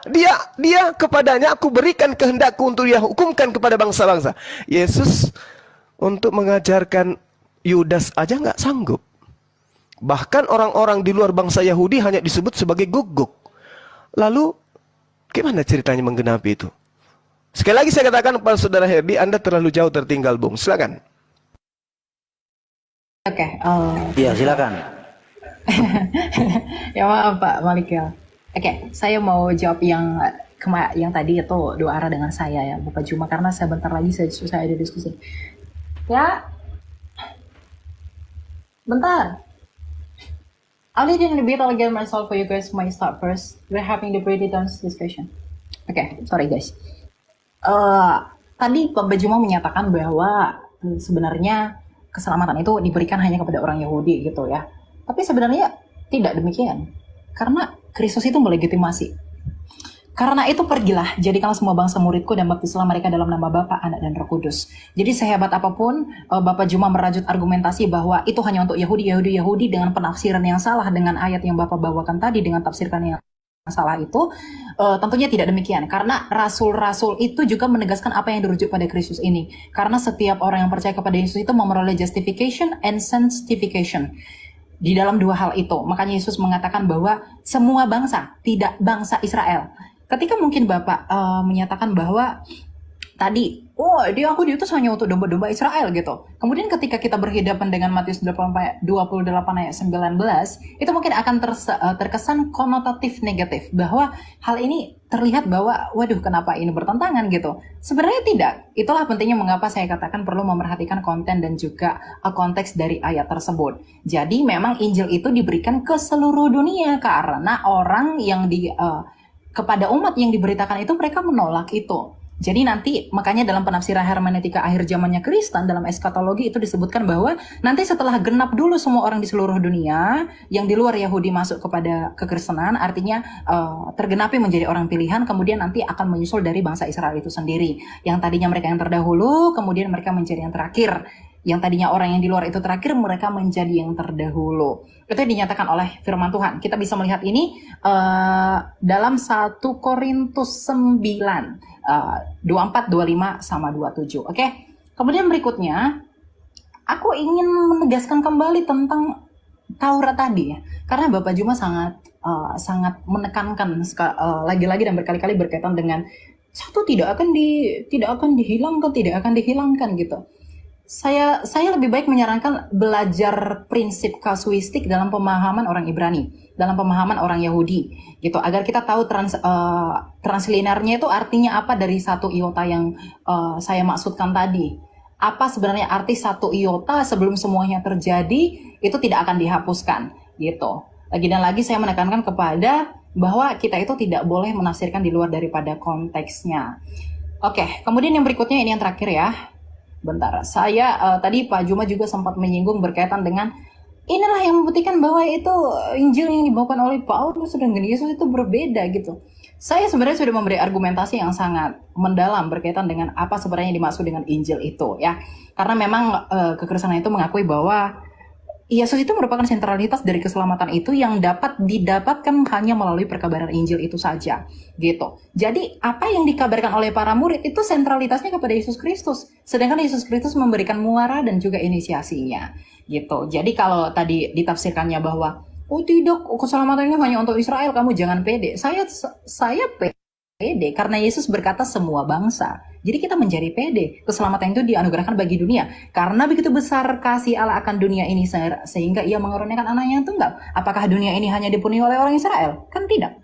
Dia kepadanya aku berikan kehendakku untuk dia hukumkan kepada bangsa-bangsa. Yesus untuk mengajarkan Yudas aja nggak sanggup. Bahkan orang-orang di luar bangsa Yahudi hanya disebut sebagai guguk. Lalu gimana ceritanya menggenapi itu? Sekali lagi saya katakan kepada saudara Herdi, Anda terlalu jauh tertinggal, Bung. Silakan. Oke. Iya, silakan. Ya maaf Pak Malik ya. Oke, saya mau jawab yang tadi itu dua arah dengan saya ya, Bapak Juma, karena saya bentar lagi saya ada diskusi. Ya, bentar. I'll lead in a bit, I'll get myself for you guys might start first. We're having the pretty dance discussion. Oke, sorry guys. Tadi Bapak Juma menyatakan bahwa sebenarnya keselamatan itu diberikan hanya kepada orang Yahudi gitu ya. Tapi sebenarnya tidak demikian. Karena Kristus itu melegitimasi. Karena itu pergilah, jadikanlah semua bangsa muridku dan baptislah mereka dalam nama Bapa, Anak, dan Roh Kudus. Jadi sehebat apapun Bapak Juma merajut argumentasi bahwa itu hanya untuk Yahudi dengan penafsiran yang salah dengan ayat yang Bapak bawakan tadi dengan tafsirkan yang salah itu, tentunya tidak demikian. Karena rasul-rasul itu juga menegaskan apa yang dirujuk pada Kristus ini. Karena setiap orang yang percaya kepada Yesus itu memperoleh justification and sanctification. Di dalam dua hal itu, makanya Yesus mengatakan bahwa semua bangsa, tidak bangsa Israel. Ketika mungkin Bapak menyatakan bahwa tadi, dia diutus hanya untuk domba-domba Israel gitu. Kemudian ketika kita berhadapan dengan Matius 28 ayat 19, itu mungkin akan terkesan konotatif negatif. Bahwa hal ini terlihat bahwa, waduh kenapa ini bertentangan gitu. Sebenarnya tidak. Itulah pentingnya mengapa saya katakan perlu memerhatikan konten dan juga konteks dari ayat tersebut. Jadi memang Injil itu diberikan ke seluruh dunia karena orang yang kepada umat yang diberitakan itu mereka menolak itu. Jadi nanti makanya dalam penafsiran hermeneutika akhir zamannya Kristen dalam eskatologi itu disebutkan bahwa nanti setelah genap dulu semua orang di seluruh dunia yang di luar Yahudi masuk kepada kekristenan, artinya tergenapi menjadi orang pilihan, kemudian nanti akan menyusul dari bangsa Israel itu sendiri. Yang tadinya mereka yang terdahulu, kemudian mereka menjadi yang terakhir. Yang tadinya orang yang di luar itu terakhir, mereka menjadi yang terdahulu. Itu yang dinyatakan oleh firman Tuhan. Kita bisa melihat ini dalam 1 Korintus 9. 24, 25, sama 27. Oke. Kemudian berikutnya, aku ingin menegaskan kembali tentang Taurat tadi ya. Karena Bapak Juma sangat menekankan lagi-lagi dan berkali-kali berkaitan dengan satu tidak akan dihilangkan gitu. Saya lebih baik menyarankan belajar prinsip kasuistik dalam pemahaman orang Ibrani, dalam pemahaman orang Yahudi, gitu. Agar kita tahu translinernya itu artinya apa dari satu iota yang saya maksudkan tadi. Apa sebenarnya arti satu iota sebelum semuanya terjadi itu tidak akan dihapuskan, gitu. Lagi dan lagi saya menekankan kepada bahwa kita itu tidak boleh menafsirkan di luar daripada konteksnya. Oke, kemudian yang berikutnya ini yang terakhir ya. Bentar, saya tadi Pak Juma juga sempat menyinggung berkaitan dengan inilah yang membuktikan bahwa itu Injil yang dibawakan oleh Paulus dengan Yesus itu berbeda gitu. Saya sebenarnya sudah memberi argumentasi yang sangat mendalam berkaitan dengan apa sebenarnya yang dimaksud dengan Injil itu ya. Karena memang kekristenan itu mengakui bahwa Yesus itu merupakan sentralitas dari keselamatan itu yang dapat didapatkan hanya melalui perkabaran Injil itu saja, gitu. Jadi apa yang dikabarkan oleh para murid itu sentralitasnya kepada Yesus Kristus, sedangkan Yesus Kristus memberikan muara dan juga inisiasinya, gitu. Jadi kalau tadi ditafsirkannya bahwa oh tidak, keselamatan ini hanya untuk Israel, kamu jangan pede. Saya pede karena Yesus berkata semua bangsa. Jadi kita menjadi pede. Keselamatan itu dianugerahkan bagi dunia. Karena begitu besar kasih Allah akan dunia ini sehingga ia mengaruniakan anaknya yang tunggal. Apakah dunia ini hanya dipenuhi oleh orang Israel? Kan tidak.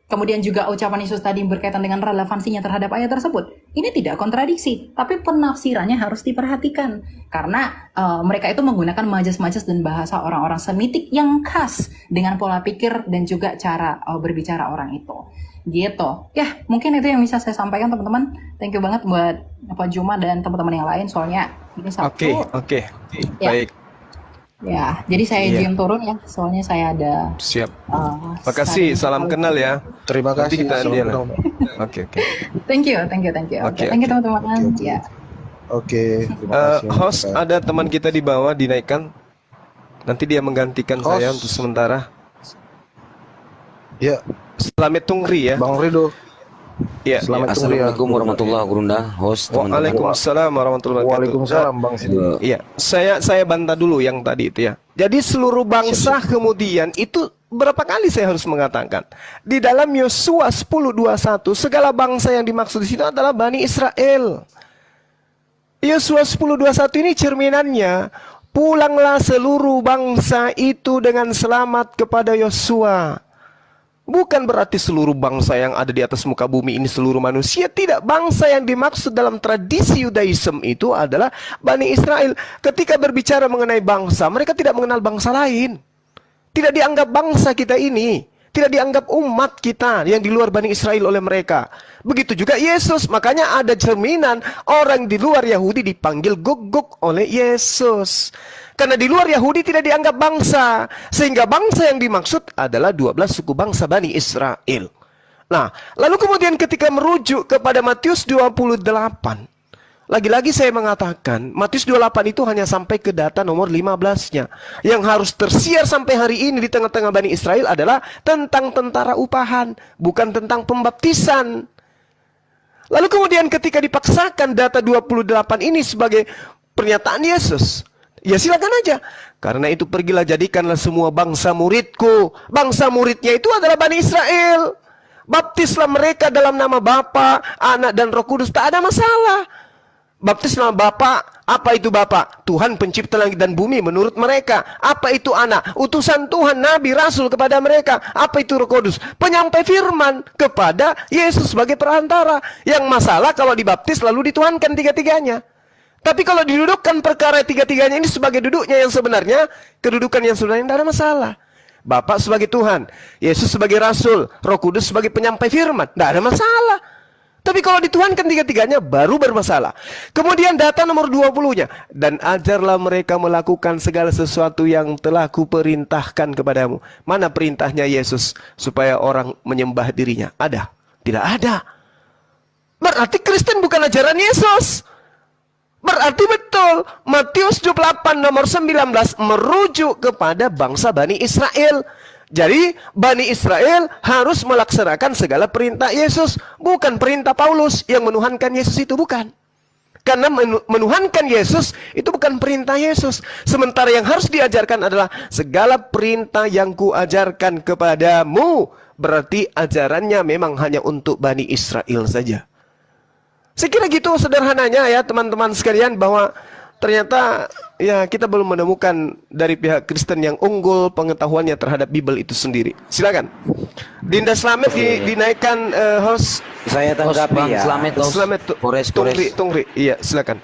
Kemudian juga ucapan Yesus tadi berkaitan dengan relevansinya terhadap ayat tersebut. Ini tidak kontradiksi, tapi penafsirannya harus diperhatikan. Karena mereka itu menggunakan majas-majas dan bahasa orang-orang Semitik yang khas dengan pola pikir dan juga cara berbicara orang itu. Gitu. Ya, mungkin itu yang bisa saya sampaikan teman-teman. Thank you banget buat Pak Juma dan teman-teman yang lain. Soalnya ini Sabtu. Oke. Ya. Baik. Ya, jadi saya izin turun ya. Soalnya saya ada. Siap. Makasih, salam kenal ya. Terima Nanti kasih. kita Salam dia. kenal. Oke. Thank you. Oke, thank you teman-teman. Ya. Oke, terima kasih. Host, ada teman kita di bawah dinaikkan. Nanti dia menggantikan saya Host. untuk sementara. Ya, Selamat Tungri ya. Bang Rido. Ya. Selamat tunggu ya. Assalamualaikum warahmatullahi wabarakatuh, host teman-teman. Waalaikumsalam warahmatullahi wabarakatuh. Waalaikumsalam Bang Sidi. Iya, saya bantah dulu yang tadi itu ya. Jadi seluruh bangsa kemudian itu berapa kali saya harus mengatakan di dalam Yosua 10:21 segala bangsa yang dimaksud di situ adalah Bani Israel. Yosua 10:21 ini cerminannya, pulanglah seluruh bangsa itu dengan selamat kepada Yosua. Bukan berarti seluruh bangsa yang ada di atas muka bumi ini seluruh manusia. Tidak, bangsa yang dimaksud dalam tradisi Yudaism itu adalah Bani Israel. Ketika berbicara mengenai bangsa, mereka tidak mengenal bangsa lain. Tidak dianggap bangsa kita ini. Tidak dianggap umat kita yang di luar Bani Israel oleh mereka. Begitu juga Yesus. Makanya ada cerminan orang di luar Yahudi dipanggil Gog oleh Yesus. Karena di luar Yahudi tidak dianggap bangsa. Sehingga bangsa yang dimaksud adalah 12 suku bangsa Bani Israel. Nah, lalu kemudian ketika merujuk kepada Matius 28. Lagi-lagi saya mengatakan, Matius 28 itu hanya sampai ke data nomor 15-nya. Yang harus tersiar sampai hari ini di tengah-tengah Bani Israel adalah tentang tentara upahan. Bukan tentang pembaptisan. Lalu kemudian ketika dipaksakan data 28 ini sebagai pernyataan Yesus, ya silakan aja. Karena itu pergilah jadikanlah semua bangsa muridku. Bangsa muridnya itu adalah Bani Israel. Baptislah mereka dalam nama Bapa, Anak dan Roh Kudus. Tak ada masalah. Baptis nama Bapa. Apa itu Bapa? Tuhan pencipta langit dan bumi menurut mereka. Apa itu Anak? Utusan Tuhan, Nabi, Rasul kepada mereka. Apa itu Roh Kudus? Penyampai firman kepada Yesus sebagai perantara. Yang masalah kalau dibaptis lalu dituhankan tiga-tiganya. Tapi kalau didudukkan perkara tiga-tiganya ini sebagai duduknya yang sebenarnya, kedudukan yang sebenarnya tidak ada masalah. Bapa sebagai Tuhan, Yesus sebagai Rasul, Roh Kudus sebagai penyampai firman, tidak ada masalah. Tapi kalau dituhankan tiga-tiganya baru bermasalah. Kemudian data nomor 20-nya. Dan ajarlah mereka melakukan segala sesuatu yang telah kuperintahkan kepadamu. Mana perintahnya Yesus supaya orang menyembah dirinya? Ada? Tidak ada. Berarti Kristen bukan ajaran Yesus. Berarti betul, Matius 28 nomor 19 merujuk kepada bangsa Bani Israel. Jadi Bani Israel harus melaksanakan segala perintah Yesus. Bukan perintah Paulus yang menuhankan Yesus itu, bukan. Karena menuhankan Yesus itu bukan perintah Yesus. Sementara yang harus diajarkan adalah segala perintah yang kuajarkan kepadamu. Berarti ajarannya memang hanya untuk Bani Israel saja. Saya kira gitu sederhananya ya teman-teman sekalian, bahwa ternyata ya kita belum menemukan dari pihak Kristen yang unggul pengetahuannya terhadap Bible itu sendiri. Silakan. Dinda Slamet dinaikkan host. Saya tanggapi Bang ya. Slamet, host. Slamet Kores. Tungri. Iya, silakan.